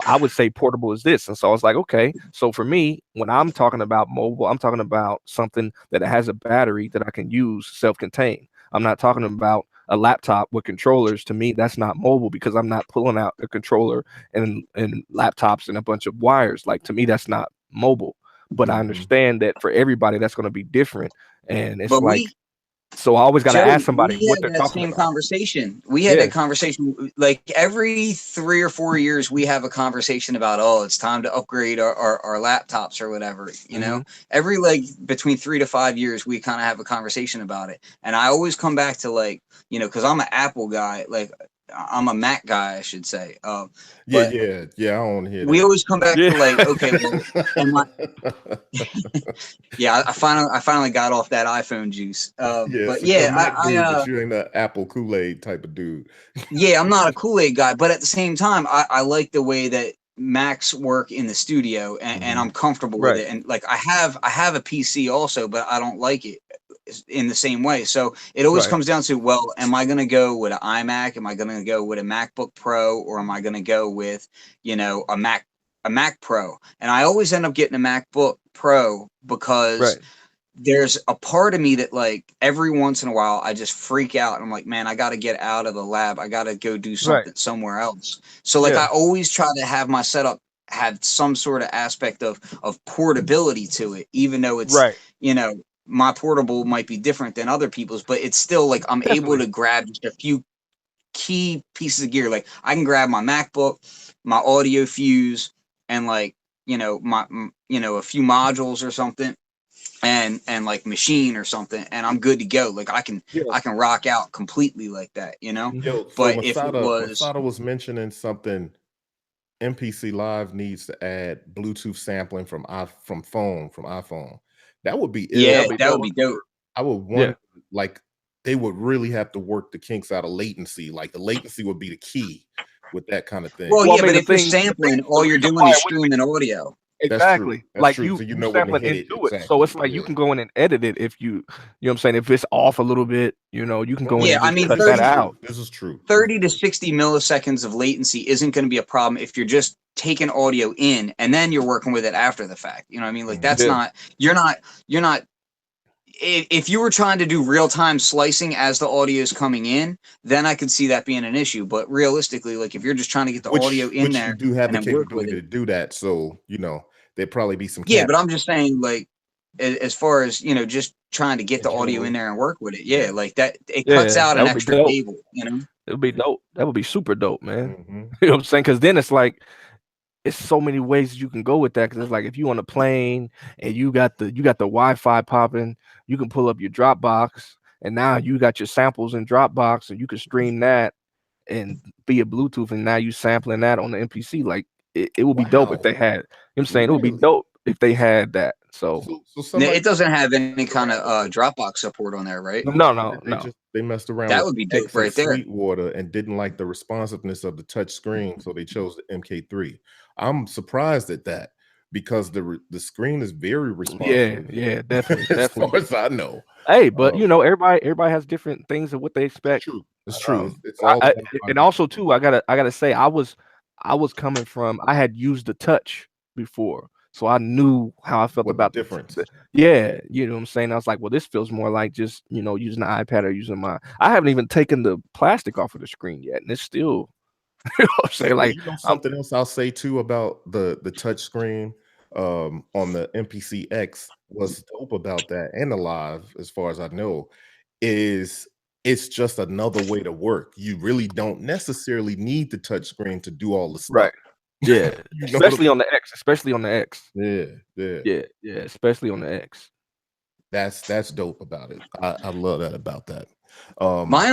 I would say portable is this," and so I was like, "Okay." So for me, when I'm talking about mobile, I'm talking about something that has a battery that I can use self-contained. I'm not talking about a laptop with controllers. To me, that's not mobile because I'm not pulling out a controller and laptops and a bunch of wires. Like to me, that's not mobile. But I Mhm. understand that for everybody, that's going to be different. And it's But like, so I always got to Joe, ask somebody we what had they're that talking same about. conversation. We had that Yeah. conversation like every 3 or 4 years. We have a conversation about, oh, it's time to upgrade our laptops or whatever. Hmm. Every like between 3 to 5 years, we kind of have a conversation about it. And I always come back to like, because I'm an Apple guy, like I'm a Mac guy, I should say. Yeah, But yeah, yeah. I don't want to hear we always come back Yeah. to like, okay, well, am I, that. yeah, I finally got off that iPhone juice. Yeah, But so you're yeah, a Mac dude, but you ain't an Apple Kool-Aid type of dude. yeah, I'm not a Kool-Aid guy, but at the same time, I like the way that Macs work in the studio, and Mhm. I'm comfortable with Right. it. And like I have a PC also, but I don't like it in the same way. So it always Right. comes down to, well, am I going to go with an iMac? Am I going to go with a MacBook Pro, or am I going to go with a Mac Pro? And I always end up getting a MacBook Pro because Right. there's a part of me that like every once in a while I just freak out and I'm like, man, I got to get out of the lab. I got to go do Right. something somewhere else. So like I Yeah. always try to have my setup have some sort of aspect of portability to it, even though it's, Right. my portable might be different than other people's, but it's still like I'm able Definitely. to grab just a few key pieces of gear. Like I can grab my MacBook, my audio fuse, and like, a few modules or something, and like machine or something, and I'm good to go. Like I can Yeah. I can rock out completely like that. Mhm. Yo, so But if it was, Masada was mentioning something. MPC Live needs to add Bluetooth sampling from iPhone. That would be ill. yeah, That'll be that would dope. be dope. I would Yeah. want like they would really have to work the kinks out of latency. Like the latency would be the key with that kind of thing. Well, Well, I yeah, mean, but if you're sampling, the all you're reason doing why is it wouldn't be streaming audio. That's true. exactly That's like true. So you when to sampling hit it into it, so exactly. it's like you Yeah. can go in and edit it if what I'm saying. If it's off a little bit, you can go in Yeah, and I just mean, cut that 30 out. This is true. 30 to 60 milliseconds of latency isn't going to be a problem if you're just taking audio in and then you're working with it after the fact. You know what I mean? Like that's Mhm. Yeah. not you're not if you were trying to do real-time slicing as the audio is coming in, then I could see that being an issue. But realistically, like if you're just trying to get the audio in Which you there do have and the then work with capability it, to do that. So, there'd probably be some yeah. cap But I'm just saying, like as far as just trying to get in the audio in general. there and work with it, yeah, Yeah. like that it cuts Yeah, out that an would be extra dope. cable. It would be dope. That would be super dope, man. Hmm. You know what I'm saying? Because then it's like it's so many ways you can go with that. Because it's like if you on a plane and you got the Wi-Fi popping, you can pull up your Dropbox, and now you got your samples in Dropbox, and you can stream that and be a Bluetooth, and now you sampling that on the MPC. Like it would be dope if Wow. they had. I'm saying it would be Really? dope if they had that. So So It somebody doesn't have any messed kind of around with the Dropbox support on there, right? no, no, they no. just they messed around That with would be dope X and right there. Sweetwater and didn't like the responsiveness of the touch screen, so they chose the MK3. I'm surprised at that because the screen is very Yeah, responsive yeah, definitely, as far definitely. as I know. Hey, but Um, everybody has different things of what they it's expect. true. It's true. It's all I, dependent on and also too, I gotta say, I was coming from, I had used the touch before, so I knew how I felt what the about difference. yeah, you know what I'm saying. I was like, well, this feels more like just using the iPad or using my. I haven't even taken the plastic off of the screen yet, and it's still You know what I'm saying? Well, Like, you know I'm something else I'll say too about the touch screen on the MPC X. What's dope about that and the Live, as far as I know, is it's just another way to work. You really don't necessarily need the touch screen to do all the stuff. right. Yeah, You know what I'm especially on the X. Especially on the X. Yeah, yeah. Yeah, yeah, especially on the X. That's dope about it. I love that about that. Um My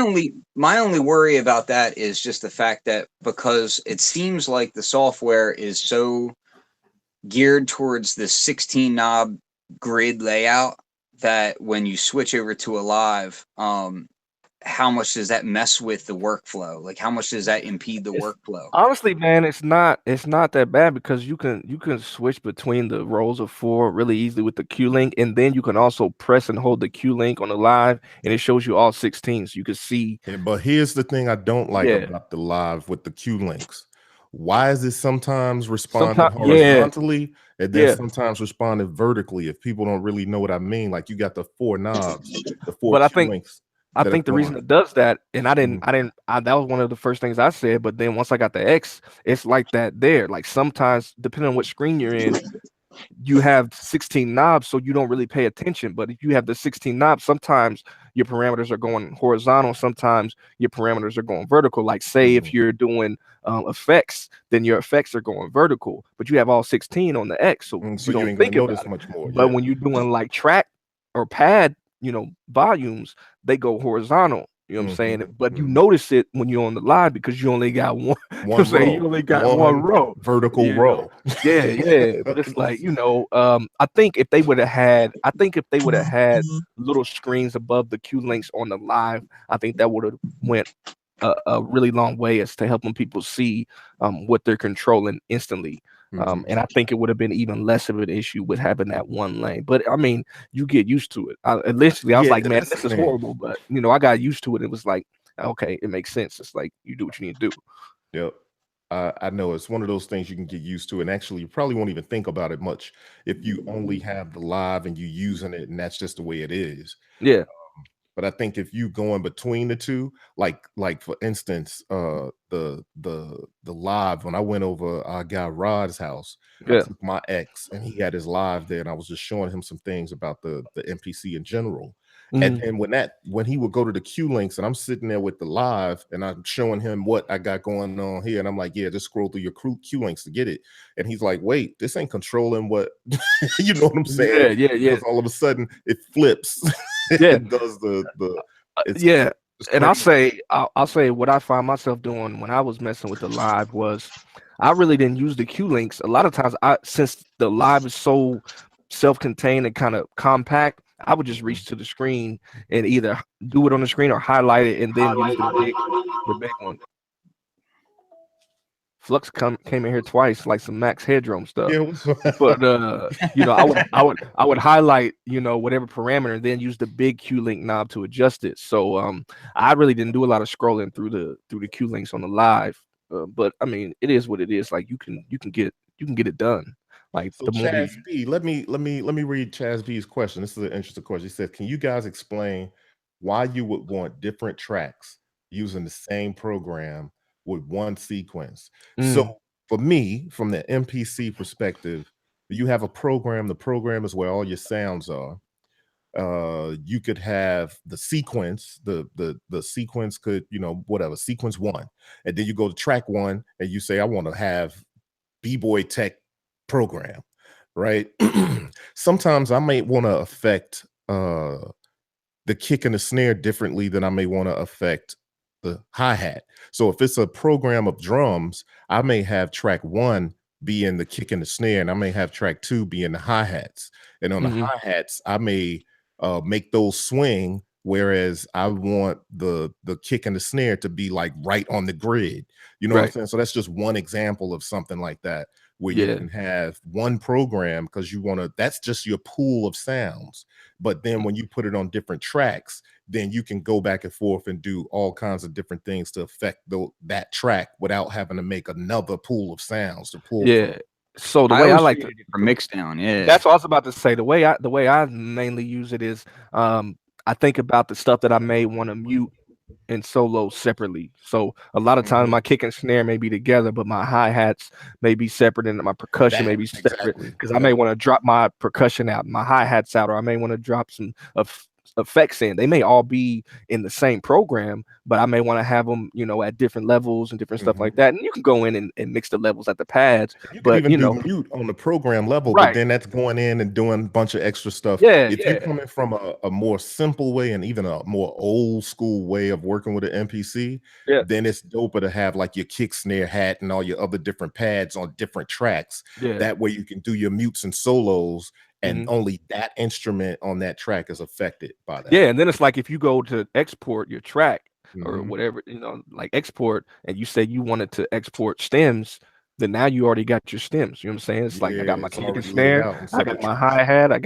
only worry about that is just the fact that because it seems like the software is so geared towards the 16 knob grid layout that when you switch over to a live, how much does that mess with the workflow? Like how much does that impede the It's workflow? honestly, man, it's not that bad because you can switch between the rows of four really easily with the Q link, and then you can also press and hold the Q link on the live, and it shows you all 16, so you can see. Yeah, but here's the thing I don't like Yeah, about the Live with the Q links. Why is it sometimes responding sometimes, yeah, horizontally and then yeah. sometimes responding vertically? If people don't really know what I mean, like you got the four knobs, the four But I Q think links I that are think the reason going. it does that, and Mhm. that was one of the first things I said. But then once I got the X, it's like that there. Like sometimes, depending on what screen you're in, you have 16 knobs, so you don't really pay attention. But if you have the 16 knobs, sometimes your parameters are going horizontal, sometimes your parameters are going vertical. Like, say, if Mhm. you're doing effects, then your effects are going vertical, but you have all 16 on the X, so So you you don't ain't gonna think about notice it. much more. But Yeah. when you're doing like track or pad, volumes, they go horizontal. You know what I'm Hmm. saying? But you Hmm. notice it when you're on the live because you only got one. You know what I'm One saying? You row, only got one one row. vertical You know, row. yeah, yeah, but it's like, I think if they would have had little screens above the Q links on the live, I think that would have went a really long way as to helping people see what they're controlling instantly. Mhm. And I think it would have been even less of an issue with having that one lane. But I mean, you get used to it. Initially, I was Yeah, like, man, that's this the is thing. horrible. But I got used to it. It was like, okay, it makes sense. It's like you do what you need to do. Yep. I know it's one of those things you can get used to, and actually, you probably won't even think about it much if you only have the Live and you using it, and that's just the way it is. Yeah, But I think if you go in between the two, like for instance, the Live, when I went over our guy Rod's house, I yeah. took my ex and he had his Live there, and I was just showing him some things about the MPC in general. And Mhm. then when he would go to the Q links and I'm sitting there with the Live and I'm showing him what I got going on here, and I'm like, yeah, just scroll through your Q links to get it. And he's like, wait, this ain't controlling what you know what I'm saying? Yeah, yeah, yeah, Because all of a sudden it flips yeah. and does the Yeah, it's and I'll crazy. say I'll say what I find myself doing when I was messing with the live was I really didn't use the Q links. A lot of times, since the live is so self-contained and kind of compact, I would just Mhm. reach to the screen and either do it on the screen or highlight it and then use the big one. Flux came in here twice, like some Max Headroom stuff. Yeah, what's But I would highlight, whatever parameter and then use the big Q link knob to adjust it. So I really didn't do a lot of scrolling through the Q links on the live. But I mean, it is what it is. Like you can get it done. Like so the more you Chaz B, let me read Chaz B's question. This is an interesting question. He said, can you guys explain why you would want different tracks using the same program with one sequence? So mm, for me, from the MPC perspective, you have a program. The program is where all your sounds are. You could have the sequence, the sequence could, whatever, sequence one, and then you go to track one and you say, I want to have b-boy tech program, right? Sometimes I may want to affect the kick and the snare differently than I may want to affect the hi-hat. So if it's a program of drums, I may have track one be in the kick and the snare, and I may have track two be in the hi-hats. And on the hmm hi-hats, I may make those swing, whereas I want the kick and the snare to be like right on the grid. You know what I'm right, saying? So that's just one example of something like that, where you yeah, can have one program because you want to, that's just your pool of sounds. But then when you put it on different tracks, then you can go back and forth and do all kinds of different things to affect that track without having to make another pool of sounds to pull from. yeah. So the I way I always like treated to, it for mix down. Yeah. that's what I was about to say. The way I mainly use it is I think about the stuff that I may want to mute. and solo separately. So a lot of times my kick and snare may be together, but my hi-hats may be separate and my percussion may That be separate exactly. because I may Yep. want to drop my percussion out, my hi-hats out, or I may want to drop some of effects in. They may all be in the same program, but I may want to have them, at different levels and different stuff like Mhm. that. And you can go in and mix the levels at the pads, You could but even do mute on the program level, but right. then that's going in and doing a bunch of extra stuff. Yeah, If you're yeah, coming from a more simple way and even a more old school way of working with an MPC, yeah, then it's doper to have like your kick snare hat and all your other different pads on different tracks. yeah. That way you can do your mutes and solos, and Mhm. only that instrument on that track is affected by that. Yeah, and then it's like if you go to export your track or Mhm. whatever, like export, and you say you wanted to export stems, then now you already got your stems. You know what I'm saying? It's like I got Yeah, my it's kick and already laid snare, out in I got separate my tracks. hi-hat, I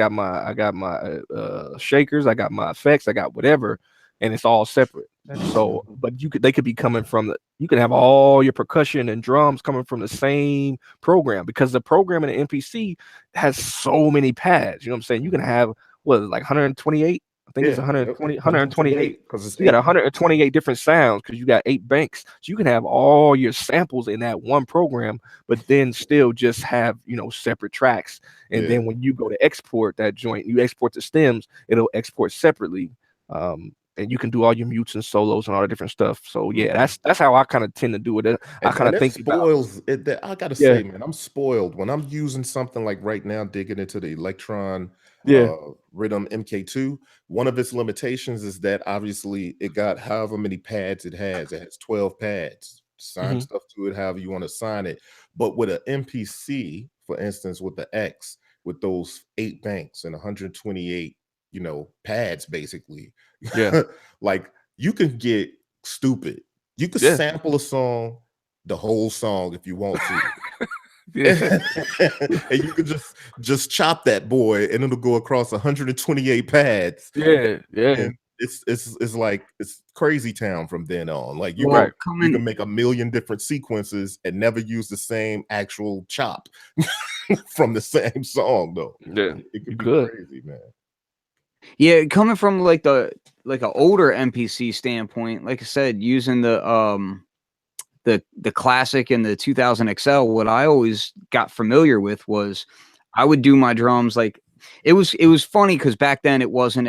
got my shakers, I got my effects, I got whatever, and it's all separate. So, but they could be coming from you can have all your percussion and drums coming from the same program because the program in the MPC has so many pads. You know what I'm saying? You can have what is it, like 128. I think it's Yeah, yep. 128. 128 because it's So you got 8. 128 different sounds because you got 8 banks. So you can have all your samples in that one program, but then still just have, separate tracks. And Yeah. then when you go to export that joint, you export the stems, it'll export separately. And you can do all your mutes and solos and all the different stuff. So yeah, Mhm. that's how I kind of tend to do it. I kind And of it think about spoils it. I gotta yeah, say, man, I'm spoiled when I'm using something like right now, digging into the Electron yeah, Rhythm MK2. One of its limitations is that obviously it got however many pads it has. It has 12 pads. Sign hmm stuff to it however you want to sign it. But with an MPC, for instance, with the X, with those 8 banks and 128, pads basically, yeah, like you can get stupid. You could yeah, sample a song, the whole song if you want to. yeah, And you could just chop that boy and it'll go across 128 pads. yeah, yeah, And it's like it's crazy town from then on. Like you Well, can right. you can coming make a million different sequences and never use the same actual chop from the same song though. Yeah, It you could be could. crazy, man. Yeah, coming from like an older MPC standpoint, like I said, using the classic and the 2000 XL, what I always got familiar with was I would do my drums like it was funny because back then it wasn't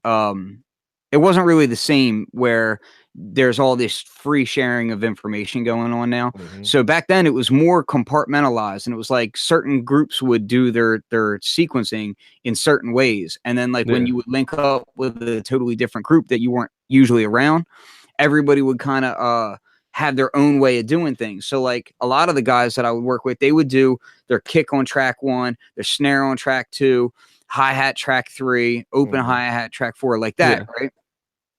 really the same where there's all this free sharing of information going on now. Mhm. So back then it was more compartmentalized and it was like certain groups would do their sequencing in certain ways. And then like when Yeah, you would link up with a totally different group that you weren't usually around, everybody would kind of have their own way of doing things. So like a lot of the guys that I would work with, they would do their kick on track 1, their snare on track 2, hi-hat track 3, open Mhm. hi-hat track 4, like that, yeah, right?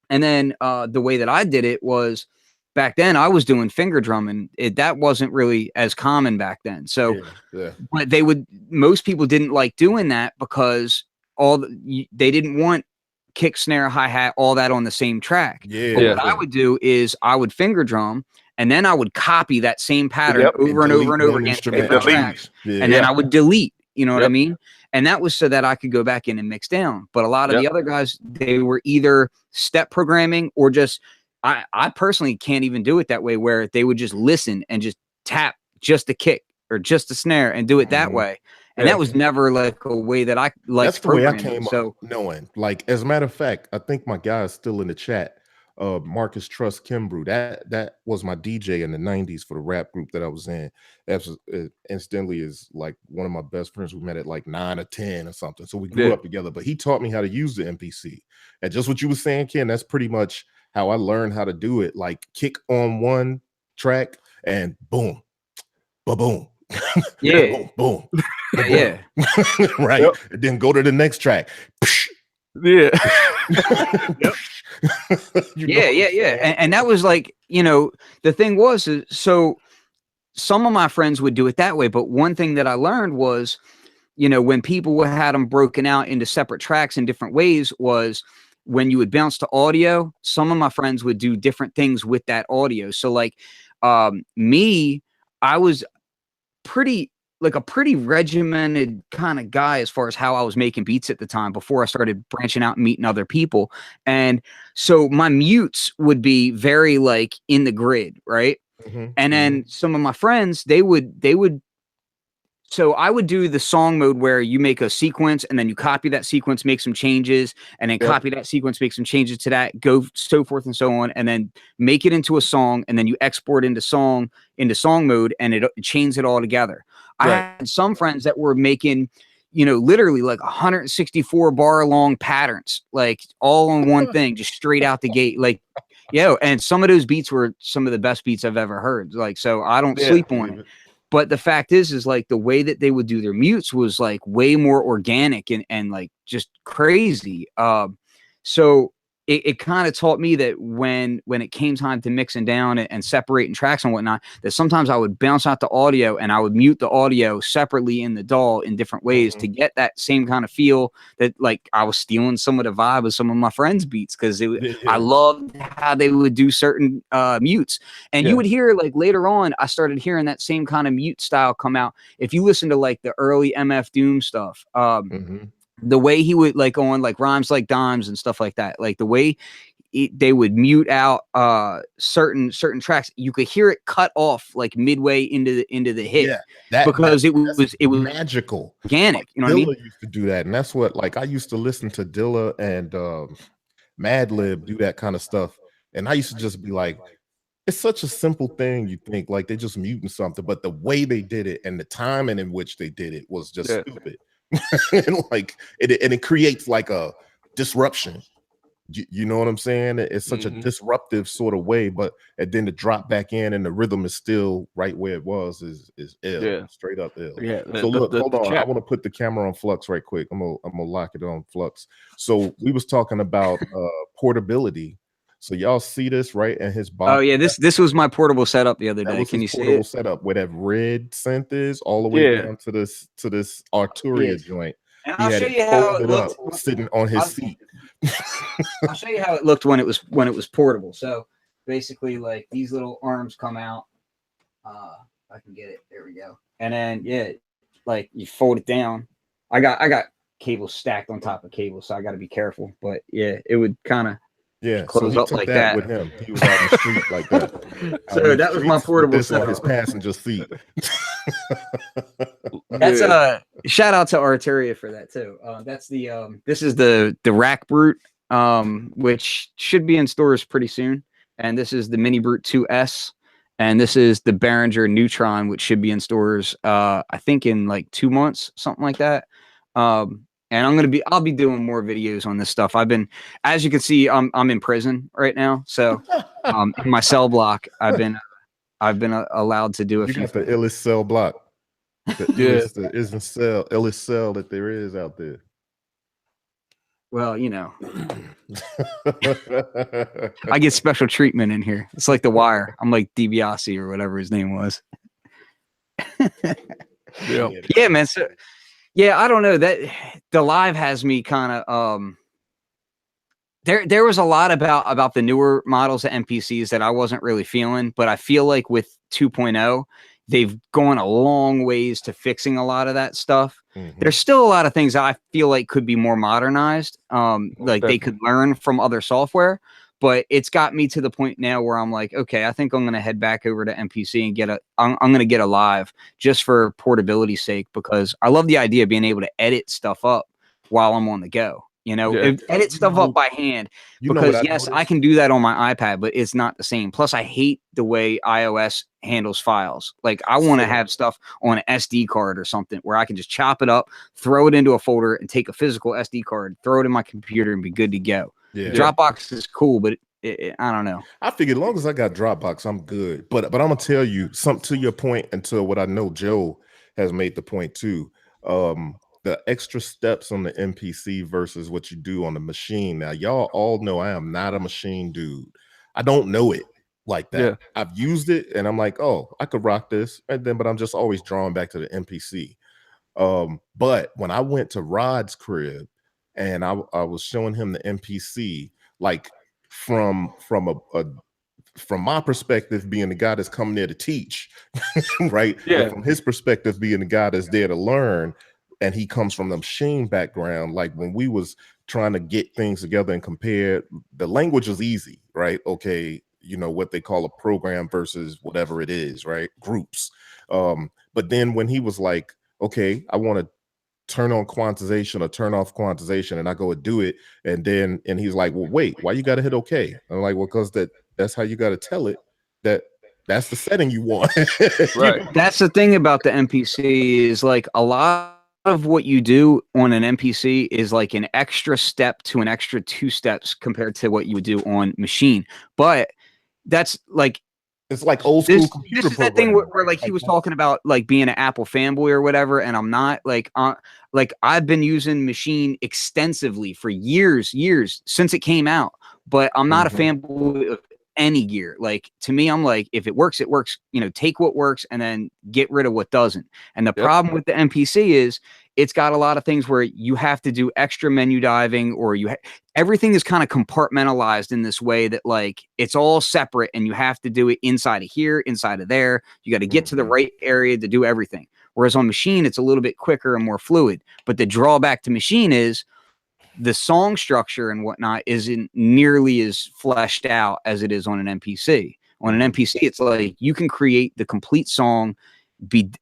And then the way that I did it was back then I was doing finger drumming. That wasn't really as common back then. So, Yeah, yeah. but most people didn't like doing that because they didn't want kick, snare, hi-hat, all that on the same track. But Yeah, yeah. what I yeah. would do is I would finger drum and then I would copy that same pattern Yep. And over and over delete and over one again, And instrument different out of delete. tracks. each. And Yeah. then Yeah. I would delete, you know what I Yep. mean? And that was so that I could go back in and mix down. But a lot of Yep. the other guys, they were either step programming or just, I personally can't even do it that way where they would just listen and just tap just a kick or just a snare and do it that Mhm. way. And Yeah. that was never like a way that I That's liked the way I programming. came up So knowing. Like, as a matter of fact, I think my guy is still in the chat. Marcus Trust Kimbrew. That was my DJ in the 90s for the rap group that I was in. That's incidentally is like one of my best friends. We met at like 9 or 10 or something. So we grew Yeah. up together, but he taught me how to use the MPC. And just what you were saying, Ken, that's pretty much how I learned how to do it. Like kick on one track and boom, ba-boom, yeah, boom, boom, ba-boom. yeah, Right. Yep. And then go to the next track. Yeah. Yep. You know yeah, what I'm yeah, yeah. saying? And that was like, the thing was, so some of my friends would do it that way. But one thing that I learned was, when people had them broken out into separate tracks in different ways was when you would bounce to audio, some of my friends would do different things with that audio. So like me, I was pretty like a pretty regimented kind of guy as far as how I was making beats at the time before I started branching out and meeting other people. And so my mutes would be very like in the grid, right? And then some of my friends, they would so I would do the song mode where you make a sequence and then you copy that sequence, make some changes, and then copy that sequence, make some changes to that, go so forth and so on, and then make it into a song, and then you export into song mode, and it chains it all together. I had some friends that were making, you know, literally like 164 bar long patterns, like all on one thing, just straight out the gate. Like, and some of those beats were some of the best beats I've ever heard. Like, so I don't sleep on it. But the fact is like the way that they would do their mutes was like way more organic and like just crazy. So it kind of taught me that when it came time to mixing down and separating tracks and whatnot, that sometimes I would bounce out the audio and I would mute the audio separately in the DAW in different ways to get that same kind of feel that like I was stealing some of the vibe of some of my friends' beats, because I loved how they would do certain mutes. And you would hear like later on, I started hearing that same kind of mute style come out. If you listen to like the early MF Doom stuff, the way he would like on like Rhymes Like Dimes and stuff like that, like the way they would mute out certain tracks, you could hear it cut off like midway into the hit, because it was magical, organic. You know what I mean? Dilla used to do that, and that's what like I used to listen to Dilla and Madlib do that kind of stuff, and I used to just be like, it's such a simple thing. You think like they're just muting something, but the way they did it and the timing in which they did it was just stupid. And like it creates like a disruption. You know what I'm saying? It's such a disruptive sort of way, but and then to drop back in and the rhythm is still right where it was is ill, straight up ill. So look, hold on. I want to put the camera on Flux right quick. I'm gonna lock it on Flux. So we was talking about portability. So y'all see this right in his box? Oh yeah, this was my portable setup the other day. Can you see it? Setup where that red synth is all the way down to this Arturia joint. And I'll show you how it looked sitting on his seat. I'll show you how it looked when it was portable. So basically, like these little arms come out. I can get it. There we go. And then like you fold it down. I got cables stacked on top of cables, so I got to be careful. But yeah, it would kind of close up like that with him. He was out in the street like that. So that was my portable setup on his passenger seat. That's shout out to Arteria for that too. That's the this is the Rack Brute, which should be in stores pretty soon, and this is the Mini Brute 2S, and this is the Behringer Neutron, which should be in stores I think in like 2 months, something like that. And I'll be doing more videos on this stuff. I've been, as you can see, I'm in prison right now. So in my cell block, I've been allowed to do a few. You got the illest cell block. The illest cell that there is out there. Well, you know, I get special treatment in here. It's like The Wire. I'm like DiBiase or whatever his name was. Yeah, man. So, yeah, I don't know, that the live has me kind of there was a lot about the newer models of MPCs that I wasn't really feeling, but I feel like with 2.0 they've gone a long ways to fixing a lot of that stuff. There's still a lot of things that I feel like could be more modernized, like they could learn from other software, but it's got me to the point now where I'm like, okay, I think I'm going to head back over to MPC and I'm going to get a live just for portability's sake, because I love the idea of being able to edit stuff up while I'm on the go. You know, edit stuff up by hand, because yes, I can do that on my iPad, but it's not the same. Plus, I hate the way iOS handles files. Like, I want to have stuff on an SD card or something where I can just chop it up, throw it into a folder, and take a physical SD card, throw it in my computer, and be good to go. Dropbox is cool, but I don't know. I figure as long as I got Dropbox, I'm good. But I'm gonna tell you something to your point, and to what I know Joe has made the point too. The extra steps on the MPC versus what you do on the machine. Now, y'all all know I am not a machine dude. I don't know it like that. I've used it and I'm like, oh, I could rock this. But I'm just always drawn back to the MPC. But when I went to Rod's crib and I was showing him the MPC, like from a from my perspective, being the guy that's coming there to teach, right? Yeah. And from his perspective, being the guy that's there to learn, and he comes from the machine background. Like when we was trying to get things together and compare, the language is easy, right? Okay, you know what they call a program versus whatever it is, right? Groups. But then when he was like, okay, I want to turn on quantization or turn off quantization, and I go and do it, and he's like, well, wait, why you got to hit okay? I'm like, well, because that's how you got to tell it that that's the setting you want. Right. That's the thing about the MPC is like a lot of what you do on an MPC is like an extra step to an extra 2 steps compared to what you would do on machine. But that's like It's like old school this computer is that thing programming, where right? like he was talking about like being an Apple fanboy or whatever, and I'm not like I've been using machine extensively for years since it came out, but I'm not a fanboy of any gear. Like to me, I'm like, if it works, it works. You know, take what works and then get rid of what doesn't. And the problem with the MPC is it's got a lot of things where you have to do extra menu diving, or everything is kind of compartmentalized in this way that like it's all separate and you have to do it inside of here, inside of there. You got to get to the right area to do everything. Whereas on machine, it's a little bit quicker and more fluid. But the drawback to machine is the song structure and whatnot isn't nearly as fleshed out as it is on an MPC. On an MPC, it's like you can create the complete song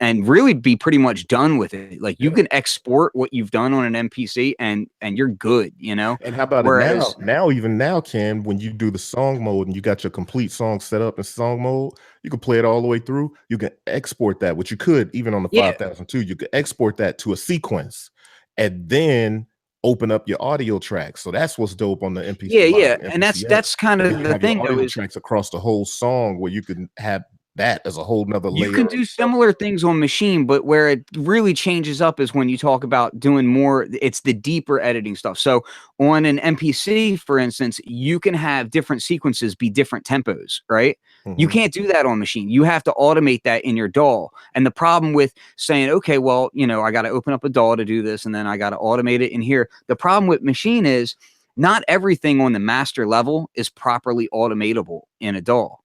and really be pretty much done with it. Like you can export what you've done on an MPC and you're good, you know? And how about Whereas, it now? Even now, Ken, when you do the song mode and you got your complete song set up in song mode, you can play it all the way through. You can export that, which you could even on the 5002. You could export that to a sequence and then open up your audio tracks. So that's what's dope on the MPC. Yeah. And And that's kind of the thing though, is tracks across the whole song where you can have that as a whole nother layer. you can do similar things on machine, but where it really changes up is when you talk about doing more, it's the deeper editing stuff. So on an MPC, for instance, you can have different sequences be different tempos, right? You can't do that on machine. You have to automate that in your DAW. And the problem with saying, okay, well, you know, I got to open up a DAW to do this, and then I got to automate it in here. The problem with machine is not everything on the master level is properly automatable in a DAW.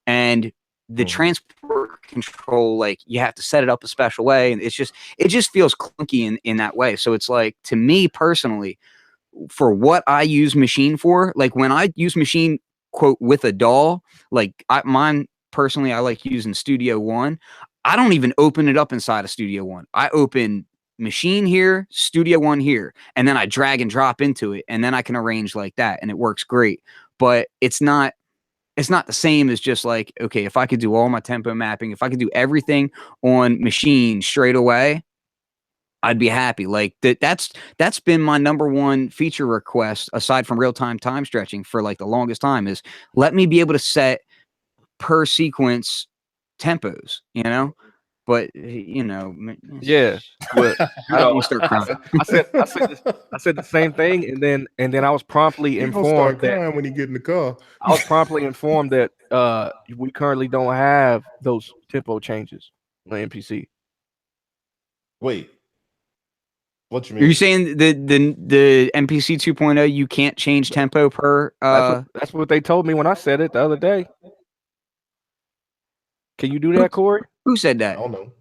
And the transport control, like you have to set it up a special way, and it just feels clunky in that way. So it's like, to me personally, for what I use machine for, like when I use machine quote with a DAW, like mine personally, I like using Studio One. I don't even open it up inside of Studio One. I open machine here, Studio One here, and then I drag and drop into it, and then I can arrange like that, and it works great. But it's not the same as just like, okay, if I could do all my tempo mapping, if I could do everything on machine straight away, I'd be happy. Like that's been my number one feature request aside from real-time time stretching for like the longest time, is let me be able to set per sequence tempos, you know? But you know, Yeah, but I don't want to start crying. I said the same thing, and then I was promptly He's gonna start informed that crying when he get in the car. I was promptly informed that we currently don't have those tempo changes on the MPC. Wait, what you mean? Are you saying the MPC 2.0 you can't change tempo per That's what they told me when I said it the other day. Can you do that, Corey? Who said I that? don't know.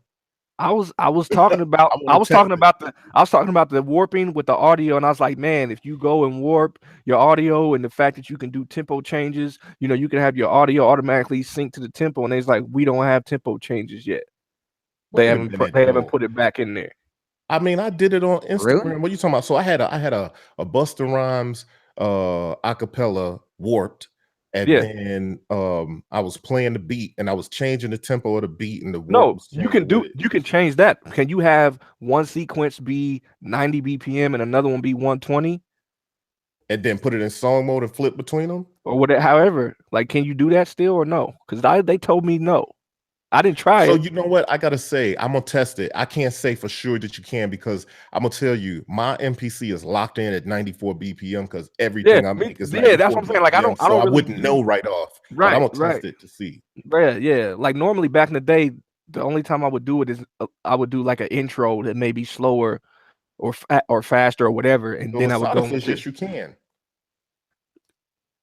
I was talking about I was talking about the warping with the audio, and I was like, man, if you go and warp your audio and the fact that you can do tempo changes, you know, you can have your audio automatically sync to the tempo, and it's like, we don't have tempo changes yet. They haven't put it back in there. I mean, I did it on Instagram. Really? What are you talking about? So I had a Busta Rhymes acapella warped, and then I was playing the beat and I was changing the tempo of the beat, and the warp No, was you can change that. Can you have one sequence be 90 BPM and another one be 120? And then put it in song mode and flip between them? Or whatever, however, like, can you do that still or no? Because they told me no. I didn't try it. So you know what? I gotta say, I'm gonna test it. I can't say for sure that you can, because I'm gonna tell you, my MPC is locked in at 94 BPM because everything I make is 94 that's what I'm saying. Like, I really wouldn't know right off. Right, but I'm gonna test it to see. Yeah. Like normally back in the day, the only time I would do it is I would do like an intro that may be slower or faster or whatever, and then I would go. Yes, you can.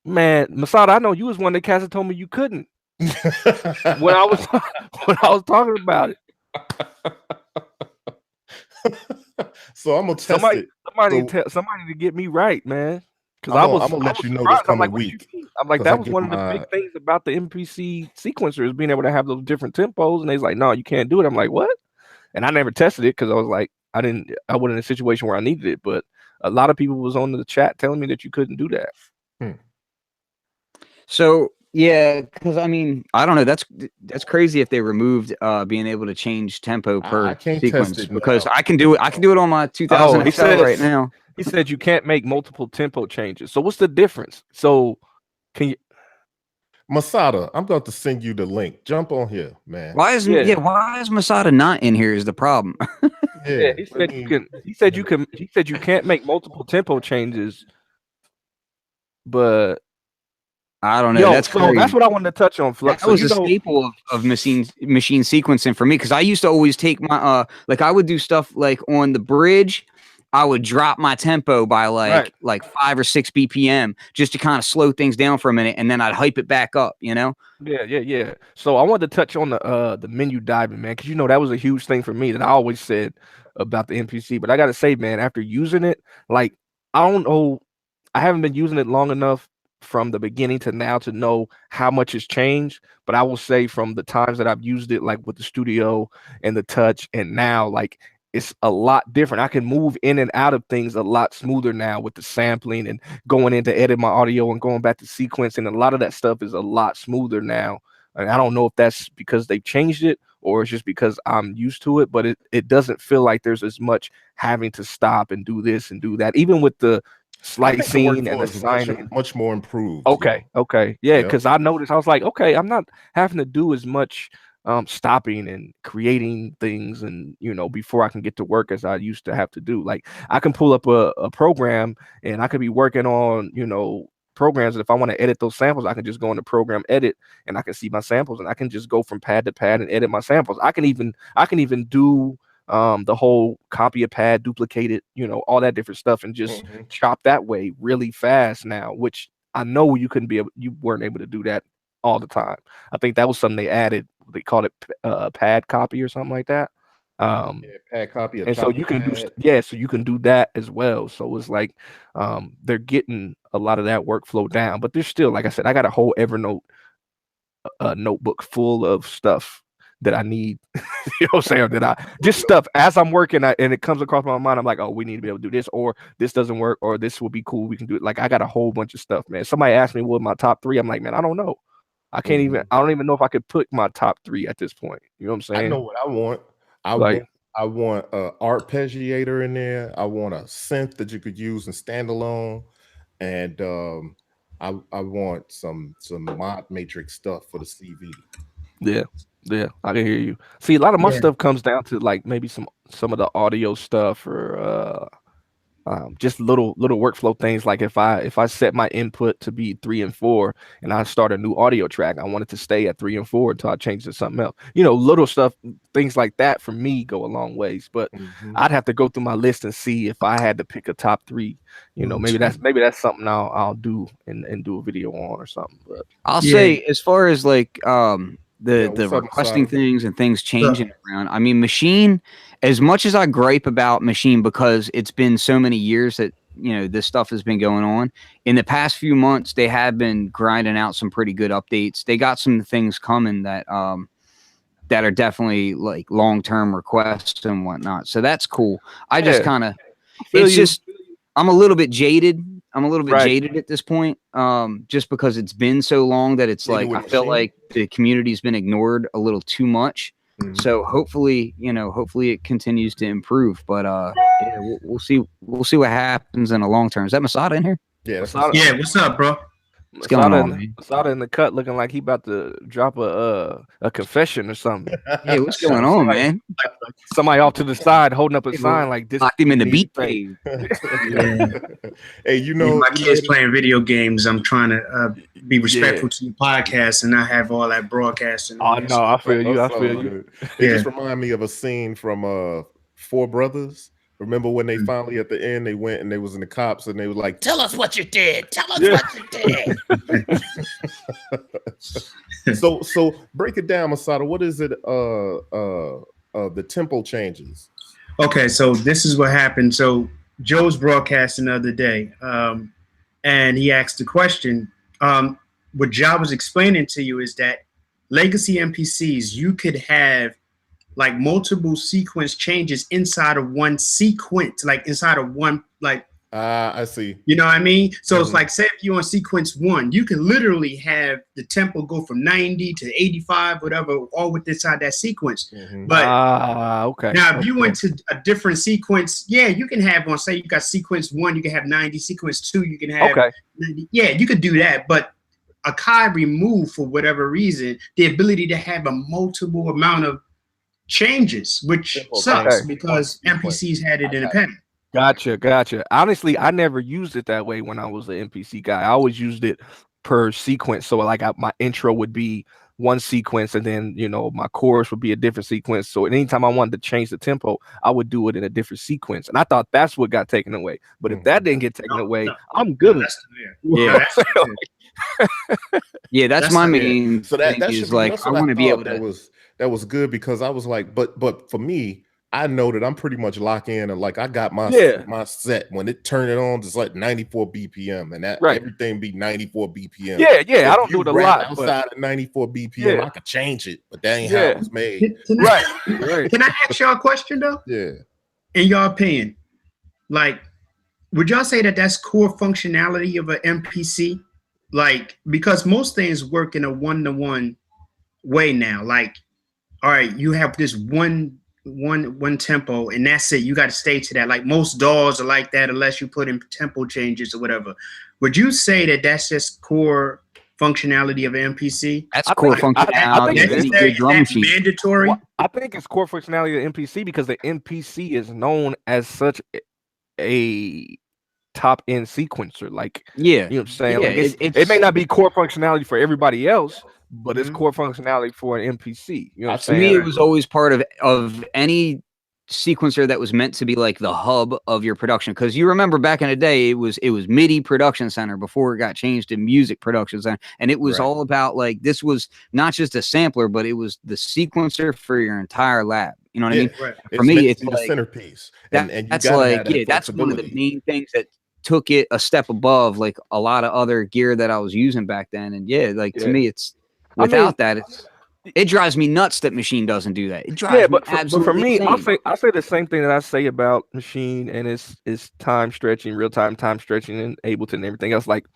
Man, Masada, I know you was one that Casa told me you couldn't when I was when I was talking about it. So I'm gonna test Somebody, it. somebody, So somebody to get me right, man. Because I'm I gonna, was, I'm gonna I let was you know this surprised. I'm like, coming what you week mean? I'm like, because I that was get one of the my big things about the MPC sequencers being able to have those different tempos. And they's like, no, you can't do it. I'm like, what? And I never tested it because I was like, I wasn't in a situation where I needed it. But a lot of people was on the chat telling me that you couldn't do that. So yeah, because I mean, I don't know. That's crazy if they removed being able to change tempo I per can't test sequence it because now. I can do it. I can do it on my 2000 Oh, he XL right says now. he said you can't make multiple tempo changes. So what's the difference? So can you? Masada, I'm going to send you the link. Jump on here, man. Yeah, Why is Masada not in here is the problem. yeah. Yeah, He let said you me. can. He said you can. He said you can't make multiple tempo changes. But I don't know. yo, That's so that's crazy. what I wanted to touch on, Flux. That So was you a know, staple of machine sequencing for me because I used to always take my like I would do stuff like on the bridge. I would drop my tempo by right? like 5 or 6 BPM just to kind of slow things down for a minute, and then I'd hype it back up. You know? Yeah. So I wanted to touch on the menu diving, man, because you know that was a huge thing for me that I always said about the NPC. But I gotta say, man, after using it, like I don't know, I haven't been using it long enough from the beginning to now to know how much has changed. But I will say from the times that I've used it, like with the studio and the touch, and now like it's a lot different. I can move in and out of things a lot smoother now with the sampling and going in to edit my audio and going back to sequencing. A lot of that stuff is a lot smoother now. And I don't know if that's because they changed it or it's just because I'm used to it, but it doesn't feel like there's as much having to stop and do this and do that. Even with the I think the slicing and workflow the is much signing. much more improved. Okay. Yeah, Yep. because I noticed I was like, okay, I'm not having to do as much stopping and creating things and before I can get to work as I used to have to do. Like I can pull up a program and I could be working on, programs. If I want to edit those samples, I can just go into program edit and I can see my samples and I can just go from pad to pad and edit my samples. I can even do the whole copy a pad, duplicate it, all that different stuff and just Mhm. chop that way really fast now, which I know you weren't able to do that all the time. I think that was something they added. They called it pad copy or something like that. Um, Yeah, pad copy, a and so chop you can do, pad. yeah, so you can do that as well. So it's like they're getting a lot of that workflow down, but there's still, like I said, I got a whole Evernote notebook full of stuff that I need. You know what I'm saying? That I just stuff as I'm working, and it comes across my mind. I'm like, oh, we need to be able to do this, or this doesn't work, or this will be cool. We can do it. Like I got a whole bunch of stuff, man. Somebody asked me what my top three. I'm like, man, I don't know. I can't even. Mhm. I don't even know if I could put my top three at this point. You know what I'm I saying? know what I want. I Like, want I want a arpeggiator in there. I want a synth that you could use in standalone, and I want some mod matrix stuff for the CV. yeah, I can hear you. See, a lot of my Yeah. stuff comes down to like maybe some of the audio stuff or just little workflow things. Like if I set my input to be 3 and 4 and I start a new audio track, I want it to stay at 3 and 4 until I change to something else. Little stuff, things like that for me go a long ways. But Mhm. I'd have to go through my list and see if I had to pick a top three. Maybe that's something I'll do and do a video on or something. But I'll Yeah. say as far as like Yeah, the what's up, requesting Masada? things and things So, changing around. I mean, Machine, as much as I gripe about Machine because it's been so many years that this stuff has been going on. In the past few months, they have been grinding out some pretty good updates. They got some things coming that are definitely like long-term requests and whatnot. So that's cool. I just yeah, kind of I feel it's you. just I'm a little bit jaded. I'm a little bit Right. jaded at this point, just because it's been so long that it's Jaded like I with feel Machine? like the community's been ignored a little too much. Mhm. So hopefully it continues to improve. But yeah, we'll see. We'll see what happens in the long term. Is that Masada in here? Yeah, that's Masada, Masada. yeah, what's up, bro? What's going on, man? Masada in the cut looking like he about to drop a confession or something. Yeah, what's going on, Somebody, man? somebody off to the side holding up a sign like this. Locked him in the need to beat say. cave. Yeah. Hey, Yeah, my kids that- playing video games. I'm trying to be respectful Yeah. to the podcast and not have all that broadcasting. Oh on this. no, I feel you. I that's all feel you. good. It Yeah. just reminded me of a scene from Four Brothers Remember when they finally at the end they went and they was in the cops and they were like, "Tell us what you did. Tell us what you did." So break it down, Masato. What is it? The tempo changes. Okay, so this is what happened. So Joe's broadcasting the other day, and he asked the question. What Ja was explaining to you is that legacy MPCs, you could have like multiple sequence changes inside of one sequence, like inside of one, like I see. You know what I mean? So it's like, say if you're on sequence 1, you can literally have the tempo go from 90 to 85, whatever, all with inside that sequence. But okay. now if you went to a different sequence, yeah, you can have on, say you got sequence 1, you can have 90, sequence 2, you can have 90. Yeah, you could do that. But Akai removed, for whatever reason, the ability to have a multiple amount of changes, which sucks because MPCs had it in a pen. Gotcha. Honestly, I never used it that way when I was an MPC guy. I always used it per sequence. So like my intro would be one sequence, and then my chorus would be a different sequence. So anytime I wanted to change the tempo, I would do it in a different sequence. And I thought that's what got taken away. But if that didn't get taken away, I'm good. Yeah, that's my main. So that is like I want to be able to. That was good because I was like, but for me, I know that I'm pretty much locked in, and like I got my set when it turned it on, it's like 94 BPM, and that everything be 94 BPM. Yeah. I don't do it a lot outside of 94 BPM. I could change it, but that ain't how it was made. Right. Can I ask y'all a question though? Yeah. In your opinion, like, would y'all say that that's core functionality of an MPC? Like, because most things work in a one-to-one way now. Like, all right, you have this one tempo and that's it. You got to stay to that. Like most DAWs are like that unless you put in tempo changes or whatever. Would you say that that's just core functionality of an MPC? That's core functionality. I think it's mandatory. Well, I think it's core functionality of MPC because the MPC is known as such a top end sequencer. Like, you know what I'm saying? Like it may not be core functionality for everybody else, but it's core functionality for an MPC. You know what I'm saying? To me, it was always part of any sequencer that was meant to be like the hub of your production. Because you remember back in the day, it was MIDI Production Center before it got changed to Music Production Center, and it was all about like this was not just a sampler, but it was the sequencer for your entire lab. You know what I mean? Right. For me, it's the like centerpiece. And that's like that's one of the main things that took it a step above like a lot of other gear that I was using back then. And to me, it's without that, it drives me nuts that Machine doesn't do that. It drives me absolutely for me, insane. I'll say the same thing that I say about Machine, and it's time stretching, real time stretching, and Ableton and everything else. Like,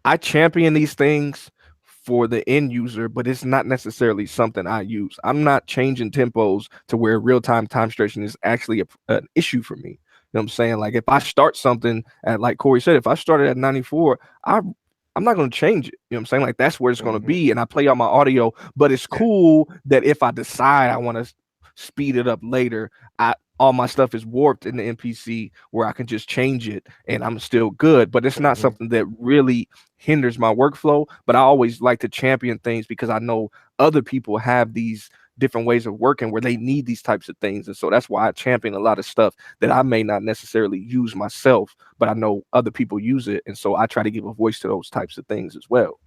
I champion these things for the end user, but it's not necessarily something I use. I'm not changing tempos to where real time stretching is actually an issue for me. You know what I'm saying? Like, if I start something at, like Corey said, if I started at 94, I'm not going to change it. You know what I'm saying? Like, that's where it's going to be. And I play out my audio, but it's cool that if I decide I want to speed it up later, all my stuff is warped in the MPC where I can just change it and I'm still good. But it's not something that really hinders my workflow. But I always like to champion things because I know other people have these different ways of working where they need these types of things. And so that's why I champion a lot of stuff that I may not necessarily use myself, but I know other people use it. And so I try to give a voice to those types of things as well.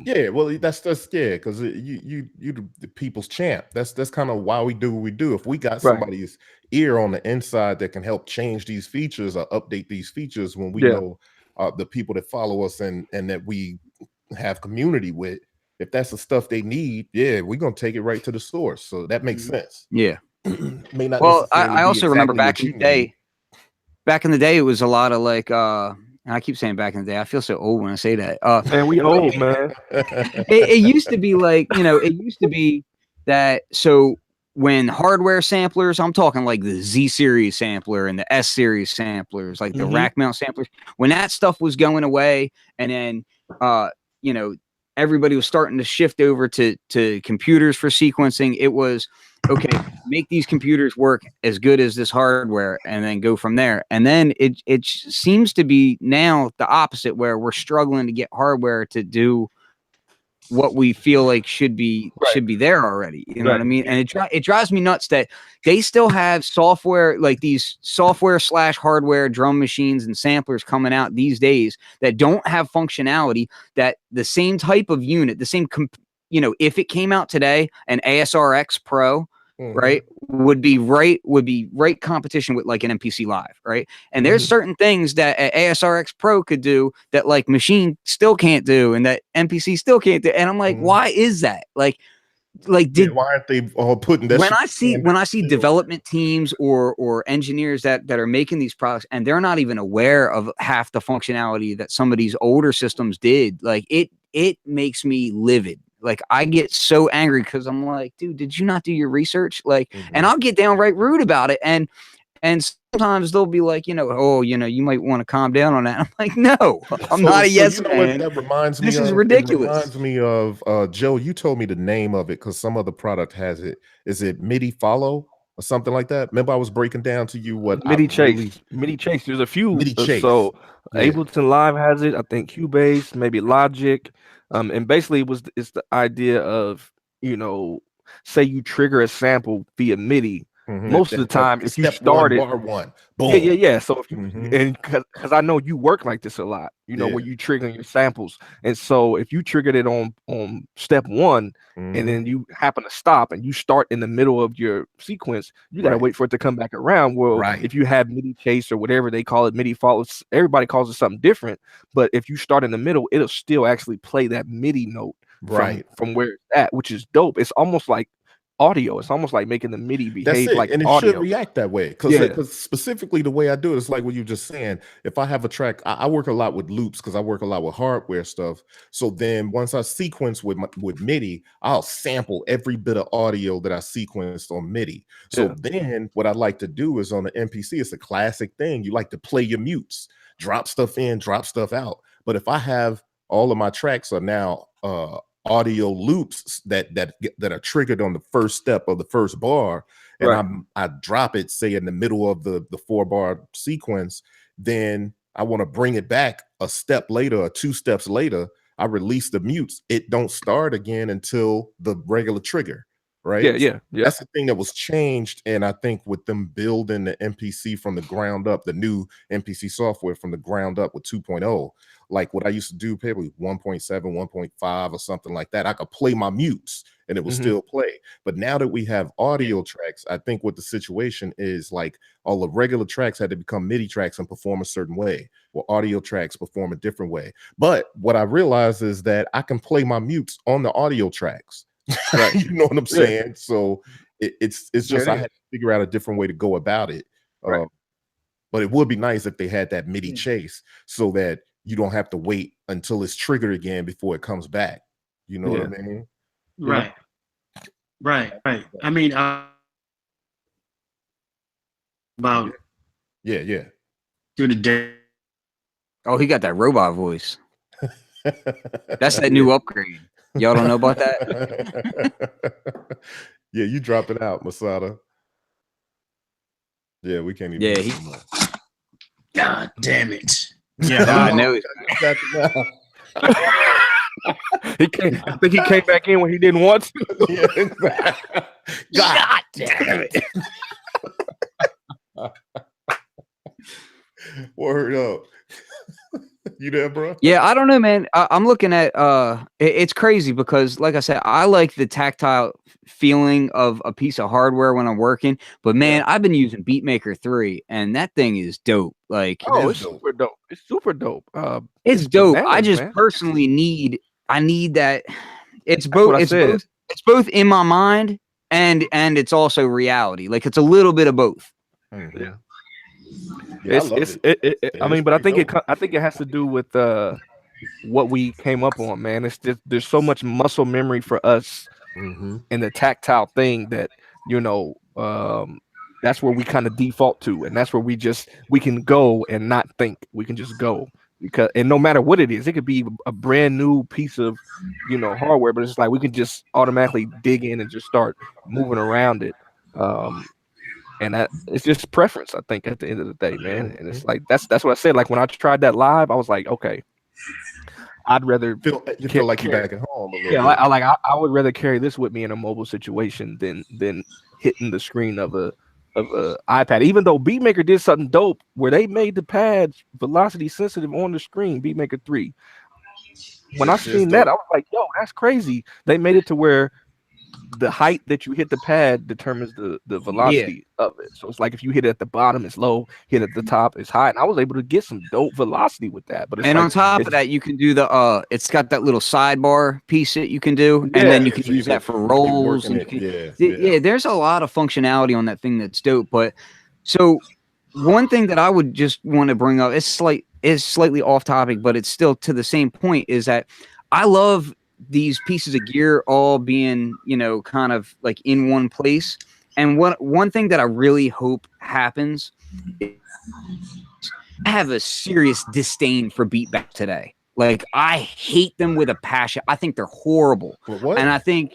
Well, that's because you the people's champ. That's kind of why we do what we do. If we got somebody's ear on the inside that can help change these features or update these features when we know the people that follow us and that we have community with, if that's the stuff they need, we're gonna take it right to the source. So that makes sense. Yeah. May not well, I also remember back in the day. Back in the day, it was a lot of like and I keep saying back in the day. I feel so old when I say that. Man, we old, man. It used to be like, it used to be that. So when hardware samplers, I'm talking like the Z series sampler and the S series samplers, like the rack mount samplers, when that stuff was going away, and then everybody was starting to shift over to computers for sequencing. It was okay, make these computers work as good as this hardware and then go from there. And then it seems to be now the opposite, where we're struggling to get hardware to do what we feel like should be there already. You know what I mean? And it drives me nuts that they still have software, like these software/hardware drum machines and samplers coming out these days that don't have functionality that the same type of unit, the same if it came out today, an ASRX Pro, right, would be right competition with like an MPC Live, right? And there's certain things that an ASRX Pro could do that like Machine still can't do, and that MPC still can't do. And I'm like, why is that? Like why aren't they all putting that? When I see development teams or engineers that are making these products and they're not even aware of half the functionality that some of these older systems did, like it makes me livid. Like I get so angry because I'm like, dude, did you not do your research? Like, and I'll get downright rude about it. And sometimes they'll be like, you might want to calm down on that. I'm like, no, I'm not a yes man. That reminds me. This is ridiculous. It reminds me of Joe. You told me the name of it because some other product has it. Is it MIDI Follow or something like that? Remember, I was breaking down to you what MIDI Chase. MIDI Chase. There's a few. MIDI Chase. So Ableton Live has it. I think Cubase, maybe Logic. And basically it's the idea of, say you trigger a sample via MIDI. Most of the time, if you start bar one, boom. Yeah. So if you and because I know you work like this a lot, where you trigger your samples, and so if you triggered it on step one, and then you happen to stop and you start in the middle of your sequence, you gotta wait for it to come back around. Well, if you have MIDI chase or whatever they call it, MIDI follows, everybody calls it something different. But if you start in the middle, it'll still actually play that MIDI note from where it's at, which is dope. It's almost like audio. It's almost like making the MIDI behave like and it audio. should react that way because specifically the way I do it is like what you just saying. If I have a track, I work a lot with loops because I work a lot with hardware stuff. So then once I sequence with MIDI, I'll sample every bit of audio that I sequenced on MIDI. So then what I like to do is on the MPC, it's a classic thing. You like to play your mutes, drop stuff in, drop stuff out. But if I have all of my tracks are now audio loops that are triggered on the first step of the first bar, and I drop it, say in the middle of the 4-bar sequence, then I want to bring it back a step later or 2 steps later. I release the mutes. It don't start again until the regular trigger. Right. Yeah. That's the thing that was changed. And I think with them building the MPC from the ground up, the new MPC software from the ground up with 2.0, like what I used to do, probably 1.7, 1.5 or something like that, I could play my mutes and it would still play. But now that we have audio tracks, I think what the situation is, like all the regular tracks had to become MIDI tracks and perform a certain way. Well, audio tracks perform a different way. But what I realized is that I can play my mutes on the audio tracks. You know what I'm saying? So it's just I had to figure out a different way to go about it. But it would be nice if they had that MIDI chase so that you don't have to wait until it's triggered again before it comes back. You know what I mean? Right. I mean, about through the day. Oh, he got that robot voice. That's that new upgrade. Y'all don't know about that? Yeah, you dropped it out, Masada. Yeah, we can't even. Yeah, God damn it. Yeah, I know. I think he came back in when he didn't want to. God damn it. Word up. You there, bro? Yeah, I don't know, man. I'm looking at it's crazy because, like I said, I like the tactile feeling of a piece of hardware when I'm working. But man, I've been using Beatmaker 3, and that thing is dope. Like, it's super dope. It's super dope. It's dope. I just personally need that. It's both. It's both in my mind and it's also reality. Like it's a little bit of both. Yeah. I mean, but I think it has to do with what we came up on, man. It's just there's so much muscle memory for us in the tactile thing that that's where we kind of default to, and that's where we can go and not think. We can just go and no matter what it is, it could be a brand new piece of hardware, but it's like we can just automatically dig in and just start moving around it. And it's just preference, I think, at the end of the day, man. And it's like that's what I said. Like when I tried that live, I was like, okay, I'd rather You feel like you're back at home a little yeah, bit. I would rather carry this with me in a mobile situation than hitting the screen of a iPad. Even though Beatmaker did something dope where they made the pads velocity sensitive on the screen, Beatmaker 3. When I Which is seen that, I dope. was like, yo, that's crazy. They made it to where the height that you hit the pad determines the Yeah. velocity of it. So it's like if you hit it at the bottom, it's low, hit at the top, it's high. And I was able to get some dope velocity with that. But it's And like on top of it's that, you can do the it's got that little sidebar piece that you can do, and yeah, then you can So you use that can for keep rolls, working and you it. can Yeah. yeah, there's a lot of functionality on that thing that's dope. But so one thing that I would just want to bring up is slightly off topic, but it's still to the same point, is that I love these pieces of gear all being, you know, kind of like in one place. And one thing that I really hope happens is I have a serious disdain for beat back today. Like I hate them with a passion. I think they're horrible. But what? And I think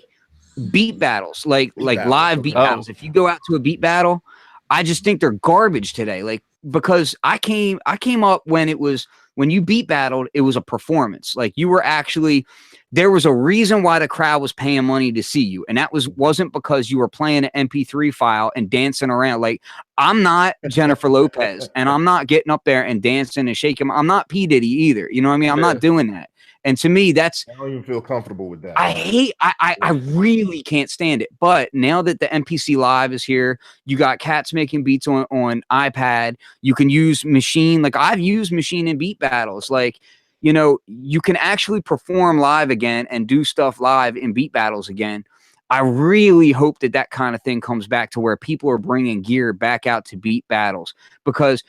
beat battles, like Battles, live okay. beat battles. If you go out to a beat battle, I just think they're garbage today. Like because I came up when you beat battled, it was a performance. Like you were actually there was a reason why the crowd was paying money to see you, and that wasn't because you were playing an MP3 file and dancing around. Like I'm not Jennifer Lopez, and I'm not getting up there and dancing and shaking. I'm not P Diddy either. You know what I mean? I'm not doing that. And to me, that's I don't even feel comfortable with that. I hate I really can't stand it. But now that the MPC Live is here, you got cats making beats on iPad. You can use Machine. Like I've used Machine in beat battles. Like, you know, you can actually perform live again and do stuff live in beat battles again. I really hope that that kind of thing comes back to where people are bringing gear back out to beat battles, because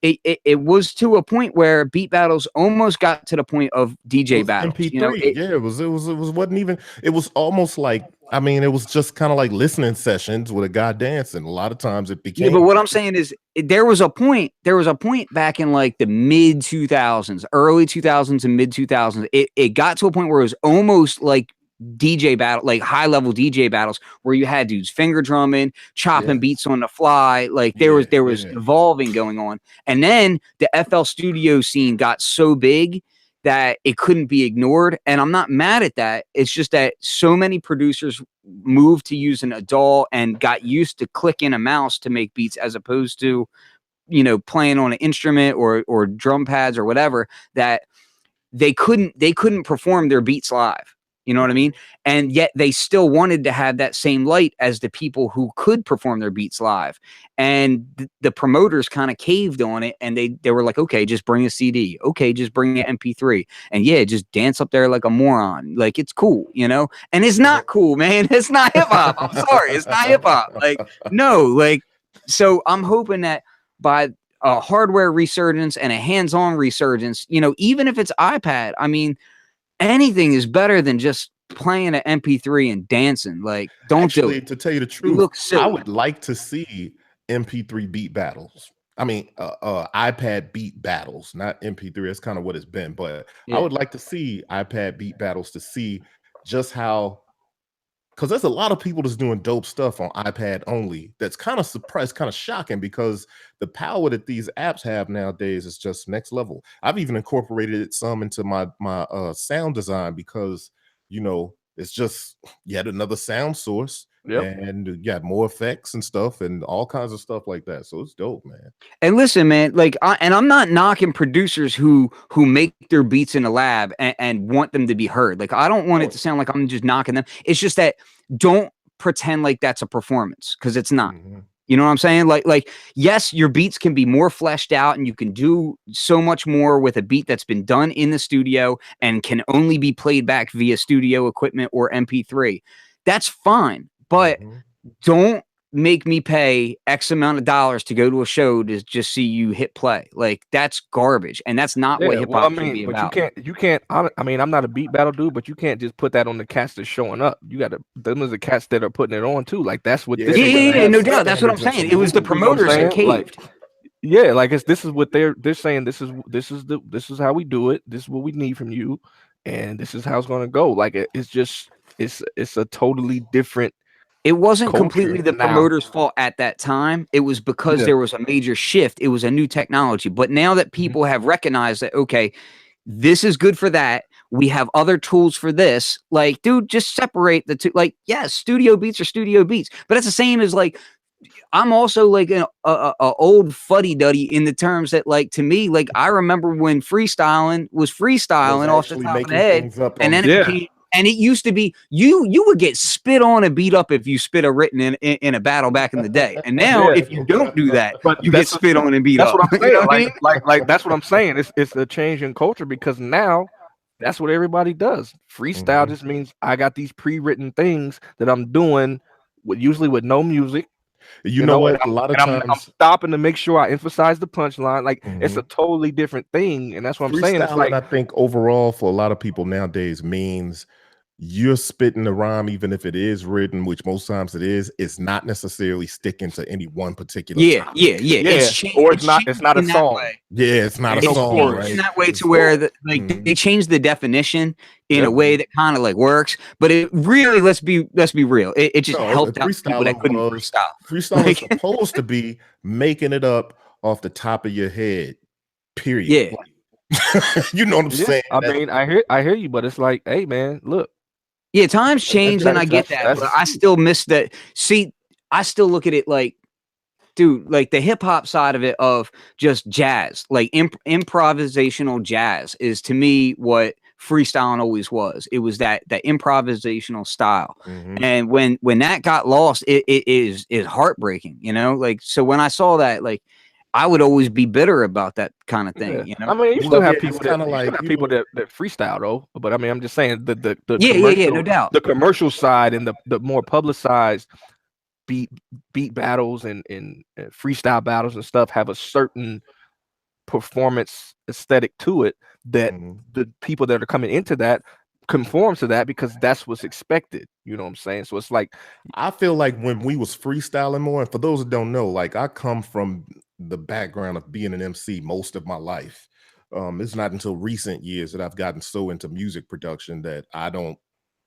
it was to a point where beat battles almost got to the point of DJ battles. MP3, you know, it wasn't even. It was almost like, I mean, it was just kind of like listening sessions with a guy dancing. A lot of times it became. yeah, but what I'm saying is there was a point back in like the mid 2000s, early 2000s and mid 2000s. It got to a point where it was almost like DJ battle, like high level DJ battles, where you had dudes finger drumming, chopping beats on the fly. Like there was evolving going on. And then the FL Studio scene got so big that it couldn't be ignored. And I'm not mad at that. It's just that so many producers moved to using a DAW and got used to clicking a mouse to make beats, as opposed to, you know, playing on an instrument or drum pads or whatever, that they couldn't perform their beats live. You know what I mean? And yet they still wanted to have that same light as the people who could perform their beats live. And the promoters kind of caved on it, and they were like, okay, just bring a CD. Okay, just bring an MP3. And yeah, just dance up there like a moron. Like it's cool, you know? And it's not cool, man. It's not hip hop. I'm sorry. It's not hip hop. Like, no, like, so I'm hoping that by a hardware resurgence and a hands-on resurgence, you know, even if it's iPad, I mean, anything is better than just playing an MP3 and dancing. Like, don't do it. To tell you the You truth, look silly. I would like to see MP3 beat battles. I mean, iPad beat battles, not MP3. That's kind of what it's been. But I would like to see iPad beat battles to see just how, because there's a lot of people that's doing dope stuff on iPad only. That's kind of surprised, kind of shocking, because the power that these apps have nowadays is just next level. I've even incorporated it some into my sound design, because, you know, it's just yet another sound source. And you got more effects and stuff and all kinds of stuff like that. So it's dope, man. And listen, man, like, I'm not knocking producers who make their beats in the lab and want them to be heard. Like, I don't want it to sound like I'm just knocking them. It's just that don't pretend like that's a performance, because it's not. You know what I'm saying? Like, yes, your beats can be more fleshed out, and you can do so much more with a beat that's been done in the studio and can only be played back via studio equipment or MP3. That's fine. But don't make me pay X amount of dollars to go to a show to just see you hit play. Like, that's garbage, and that's not what hip hop should be about. You can't. I mean, I'm not a beat battle dude, but you can't just put that on the cats that's showing up. You got to. Them are the cats that are putting it on too. Like, that's what. Yeah, no doubt. That's what I'm saying. It was the promoters that caved. Like this is what they're saying. This is how we do it. This is what we need from you, and this is how it's gonna go. Like, it's a totally different. It wasn't completely the promoter's fault at that time. It was because there was a major shift. It was a new technology. But now that people have recognized that, okay, this is good for that, we have other tools for this. Like, dude, just separate the two. Like, yes, studio beats are studio beats, but it's the same as like, I'm also like an old fuddy-duddy in the terms that, like, to me, like, I remember when freestyling was freestyling off the actually top of the making head, things up and on then the it became, and it used to be you would get spit on and beat up if you spit a written in a battle back in the day, and now Yeah. if you don't do that, But you get that's spit on and beat That's up. what I'm You know saying. what I mean? Like that's what I'm saying. It's a change in culture because now that's what everybody does. Freestyle Mhm. just means I got these pre-written things that I'm doing with usually with no music. You know what? A lot of I'm times, stopping to make sure I emphasize the punchline. Like it's a mhm, totally different thing, and that's what I'm saying. It's freestyling, like I think overall for a lot of people nowadays means you're spitting the rhyme, even if it is written, which most times it is. It's not necessarily sticking to any one particular Yeah, topic. It's or changed. it's not a in that song. way. Yeah, it's not a Ain't no It's song, chorus. changed in right? that way It's, to where like mhm. they changed the definition in Yep. a way that kind of like works, but it really, let's be real, it just No, helped out people that couldn't freestyle. freestyle is Like, supposed to be making it up off the top of your head. Period. yeah, You know what I'm Yeah, saying? I mean, I hear you, but it's like, hey, man, look, yeah, times change and I get that, but I still miss that. See, I still look at it like, dude, like the hip hop side of it of just jazz, like improvisational jazz is to me what freestyling always was. It was that improvisational style. Mhm. And when that got lost, it is heartbreaking, you know? Like, so when I saw that, like, I would always be bitter about that kind of thing, you know? I mean, you Well, still have yeah, people it's that kinda like, you know, that freestyle though. But I mean, I'm just saying the Yeah, commercial, no doubt. the commercial side and the more publicized beat battles and freestyle battles and stuff have a certain performance aesthetic to it that mhm. the people that are coming into that conform to that because that's what's expected. You know what I'm saying? So it's like, I feel like when we was freestyling more, and for those that don't know, like I come from the background of being an MC most of my life. It's not until recent years that I've gotten so into music production that I don't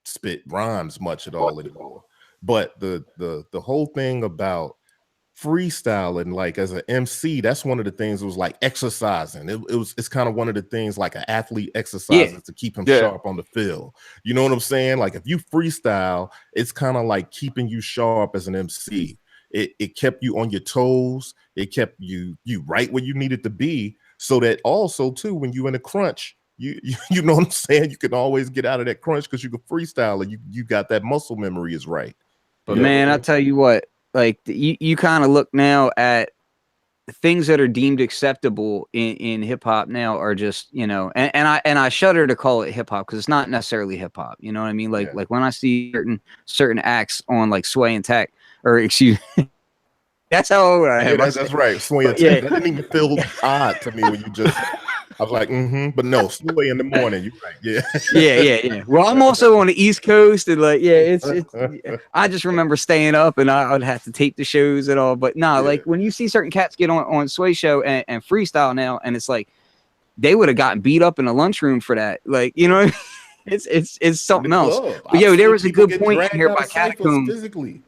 spit rhymes much at all anymore. But the whole thing about freestyling, like as an MC, that's one of the things. It was like exercising. It's kind of one of the things like an athlete exercises to keep him sharp on the field. You know what I'm saying? Like if you freestyle, it's kind of like keeping you sharp as an MC. It kept you on your toes. It kept you right where you needed to be, so that also too when you in a crunch, you know what I'm saying, you can always get out of that crunch because you can freestyle and you got that muscle memory is right. But You know what man, I I mean? tell you what, like you kind of look now at things that are deemed acceptable in hip hop now are just, you know, and I shudder to call it hip hop because it's not necessarily hip hop. You know what I mean? Like Yeah. like when I see certain acts on like Sway and Tech, or excuse me, that's how old I Yeah, am. that's right. Sway and Yeah. That didn't even feel odd to me when you just. I was like, but no, Sway in the morning. You're right. Yeah. Yeah. Well, I'm also on the East Coast, and like, yeah, it's. I just remember staying up, and I would have to tape the shows and all. But nah, Yeah. like when you see certain cats get on Sway Show and freestyle now, and it's like they would have gotten beat up in a lunchroom for that. Like, you know, it's something else. But yo, there was a good point in here by Catacomb. Physically.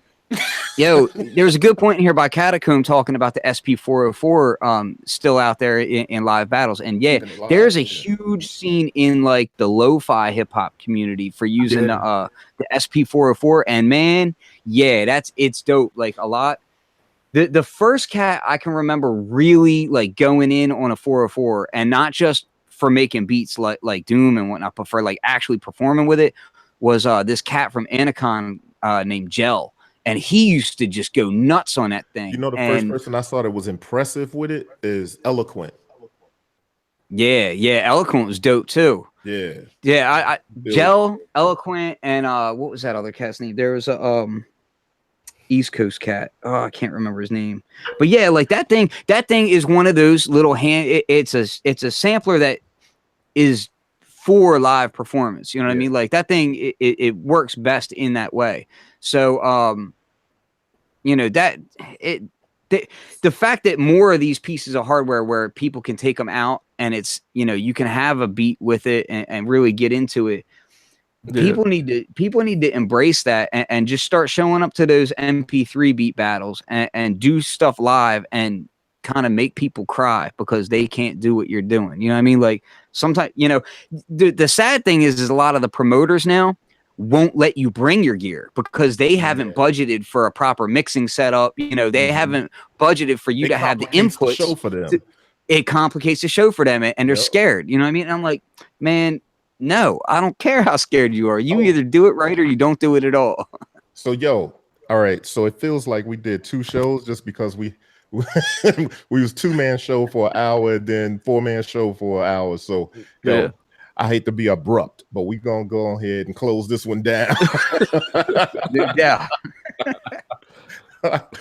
Yo, there's a good point in here by Catacomb talking about the SP404 still out there in live battles. And yeah, there's a huge scene in like the lo-fi hip hop community for using the SP404. And man, yeah, it's dope. Like a lot. The first cat I can remember really like going in on a 404 and not just for making beats like Doom and whatnot, but for like actually performing with it was this cat from Anacon named Gel. And he used to just go nuts on that thing. You know, the first person I saw that was impressive with it is Eloquent. Yeah, Eloquent was dope too. Yeah. I Gel, Eloquent, and what was that other cat's name? There was a East Coast cat. Oh, I can't remember his name. But yeah, like that thing is one of those little it's a sampler that is for live performance. You know what I mean? Like that thing, it works best in that way. So, you know, the fact that more of these pieces of hardware where people can take them out and it's, you know, you can have a beat with it and really get into it. Yeah. People need to embrace that and just start showing up to those MP3 beat battles and do stuff live and kind of make people cry because they can't do what you're doing. You know what I mean? Like sometimes, you know, the sad thing is a lot of the promoters now won't let you bring your gear because they haven't budgeted for a proper mixing setup. You know, they haven't budgeted for you to have the inputs. Show for them. It complicates the show for them, and they're scared. You know what I mean? And I'm like, man, no, I don't care how scared you are. You either do it right or you don't do it at all. So, all right. So it feels like we did 2 shows just because we was 2-man show for an hour, and then 4-man show for an hour. So, yo, I hate to be abrupt, but we're gonna go ahead and close this one down. Yeah. But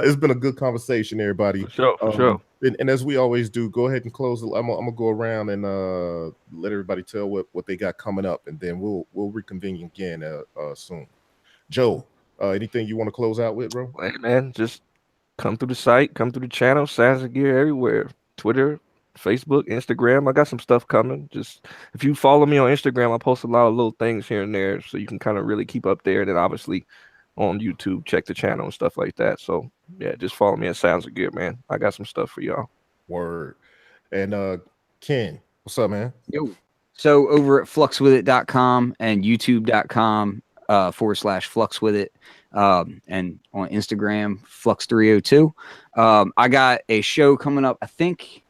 it's been a good conversation, everybody. For sure. And as we always do, go ahead and close. I'm gonna go around and let everybody tell what they got coming up, and then we'll reconvene again soon. Joe, anything you want to close out with, bro? Hey, man, just come through the site, come through the channel, Sounds of Gear everywhere. Twitter, Facebook, Instagram. I got some stuff coming. Just if you follow me on Instagram, I post a lot of little things here and there, so you can kind of really keep up there. And then obviously on YouTube, check the channel and stuff like that. So yeah, just follow me at Sounds of Gear, man. I got some stuff for y'all. Word. And Ken, what's up, man? Yo. So over at fluxwithit.com and youtube.com /fluxwithit, and on Instagram, flux302. I got a show coming up. I think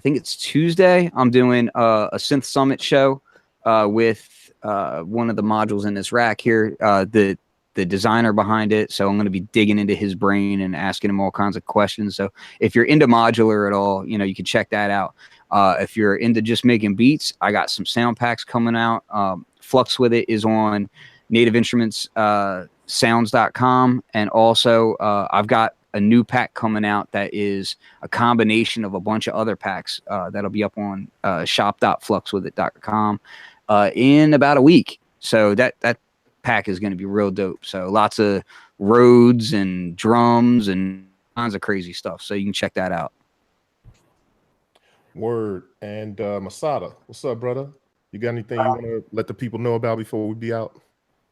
it's Tuesday. I'm doing a Synth Summit show with one of the modules in this rack here, the designer behind it. So I'm going to be digging into his brain and asking him all kinds of questions. So if you're into modular at all, you know, you can check that out. If you're into just making beats, I got some sound packs coming out. Flux with It is on Native Instruments sounds.com. And also I've got a new pack coming out that is a combination of a bunch of other packs that'll be up on shop.fluxwithit.com in about a week. So that pack is going to be real dope. So lots of Rhodes and drums and kinds of crazy stuff. So you can check that out. Word. And Masada, what's up, brother? You got anything you want to let the people know about before we be out?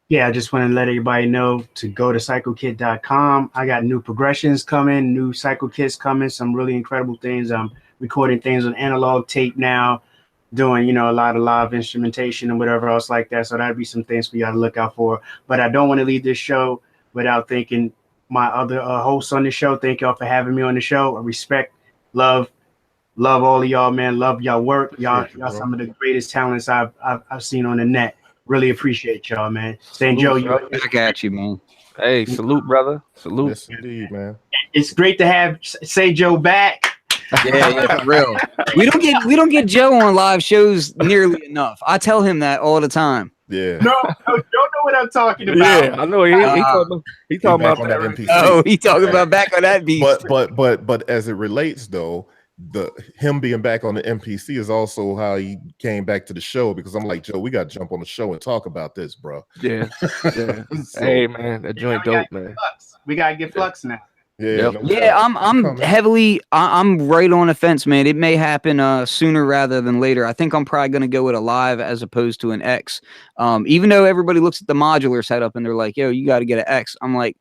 Yeah, I just want to let everybody know to go to psychokit.com. I got new progressions coming, new cycle kits coming, some really incredible things. I'm recording things on analog tape now, doing, you know, a lot of live instrumentation and whatever else like that. So that'd be some things for y'all to look out for. But I don't want to leave this show without thanking my other hosts on the show. Thank y'all for having me on the show. I respect, love all of y'all, man. Love y'all work. Y'all some of the greatest talents I've seen on the net. Really appreciate y'all, man. St. Joe, you back at you, man. Hey, salute, brother. Salute. Yes, indeed, man. It's great to have St. Joe back. Yeah, for real. We don't get Joe on live shows nearly enough. I tell him that all the time. Yeah. No, don't know what I'm talking about. Yeah, I know. He talking about that that MPC. Oh, he talking about back on that beast. But as it relates though, him being back on the MPC is also how he came back to the show, because I'm like, Joe, we got to jump on the show and talk about this, bro. Yeah. So, Hey, man, that joint dope, man. We gotta get Flux now. Yeah, Yep. Yeah, I'm heavily. I'm right on the fence, man. It may happen sooner rather than later. I think I'm probably going to go with a live as opposed to an X. Even though everybody looks at the modular setup and they're like, "Yo, you got to get an X." I'm like,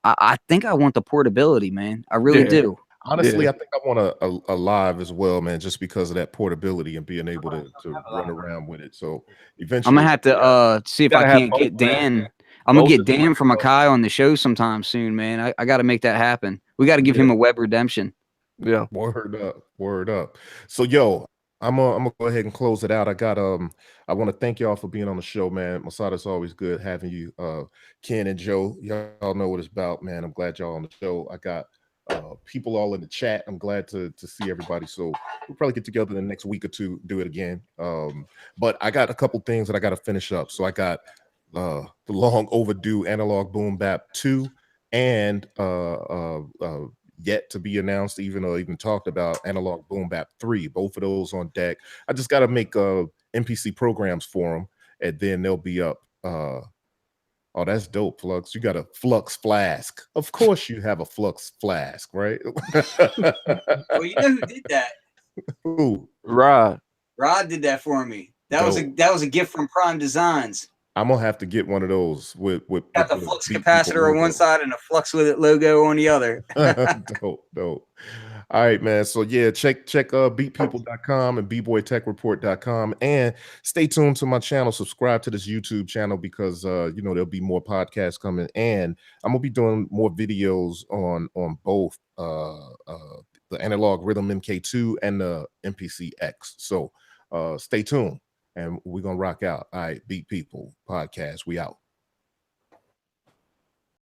I think I want the portability, man. I really do. Honestly, I think I want a live as well, man, just because of that portability and being able to run around with it. So eventually, I'm gonna have to see if I can't get Dan. I'm gonna get Dan from Akai on the show sometime soon, man. I got to make that happen. We got to give him a web redemption. Yeah, word up. So yo, I'm gonna go ahead and close it out. I want to thank y'all for being on the show, man. Masada, it's always good having you. Ken and Joe, y'all know what it's about, man. I'm glad y'all on the show. I got people all in the chat. I'm glad to see everybody. So we'll probably get together in the next week or two, do it again. But I got a couple things that I got to finish up. So I got the long overdue Analog Boom Bap 2 and yet to be announced, even talked about, Analog Boom Bap 3. Both of those on deck. I just got to make MPC programs for them, and then they'll be up. Oh, that's dope, Flux. You got a Flux Flask. Of course you have a Flux Flask, right? Well, you know who did that? Who? Rod did that for me. That was a gift from Prime Designs. I'm gonna have to get one of those with got the Flux capacitor on one side and a Flux with it logo on the other. Dope. All right, man. So yeah, check beatpeople.com and bboytechreport.com, and stay tuned to my channel. Subscribe to this YouTube channel because you know, there'll be more podcasts coming, and I'm gonna be doing more videos on both the analog rhythm MK2 and the MPC X. So stay tuned, and we're gonna rock out. All right, Beat People podcast. We out.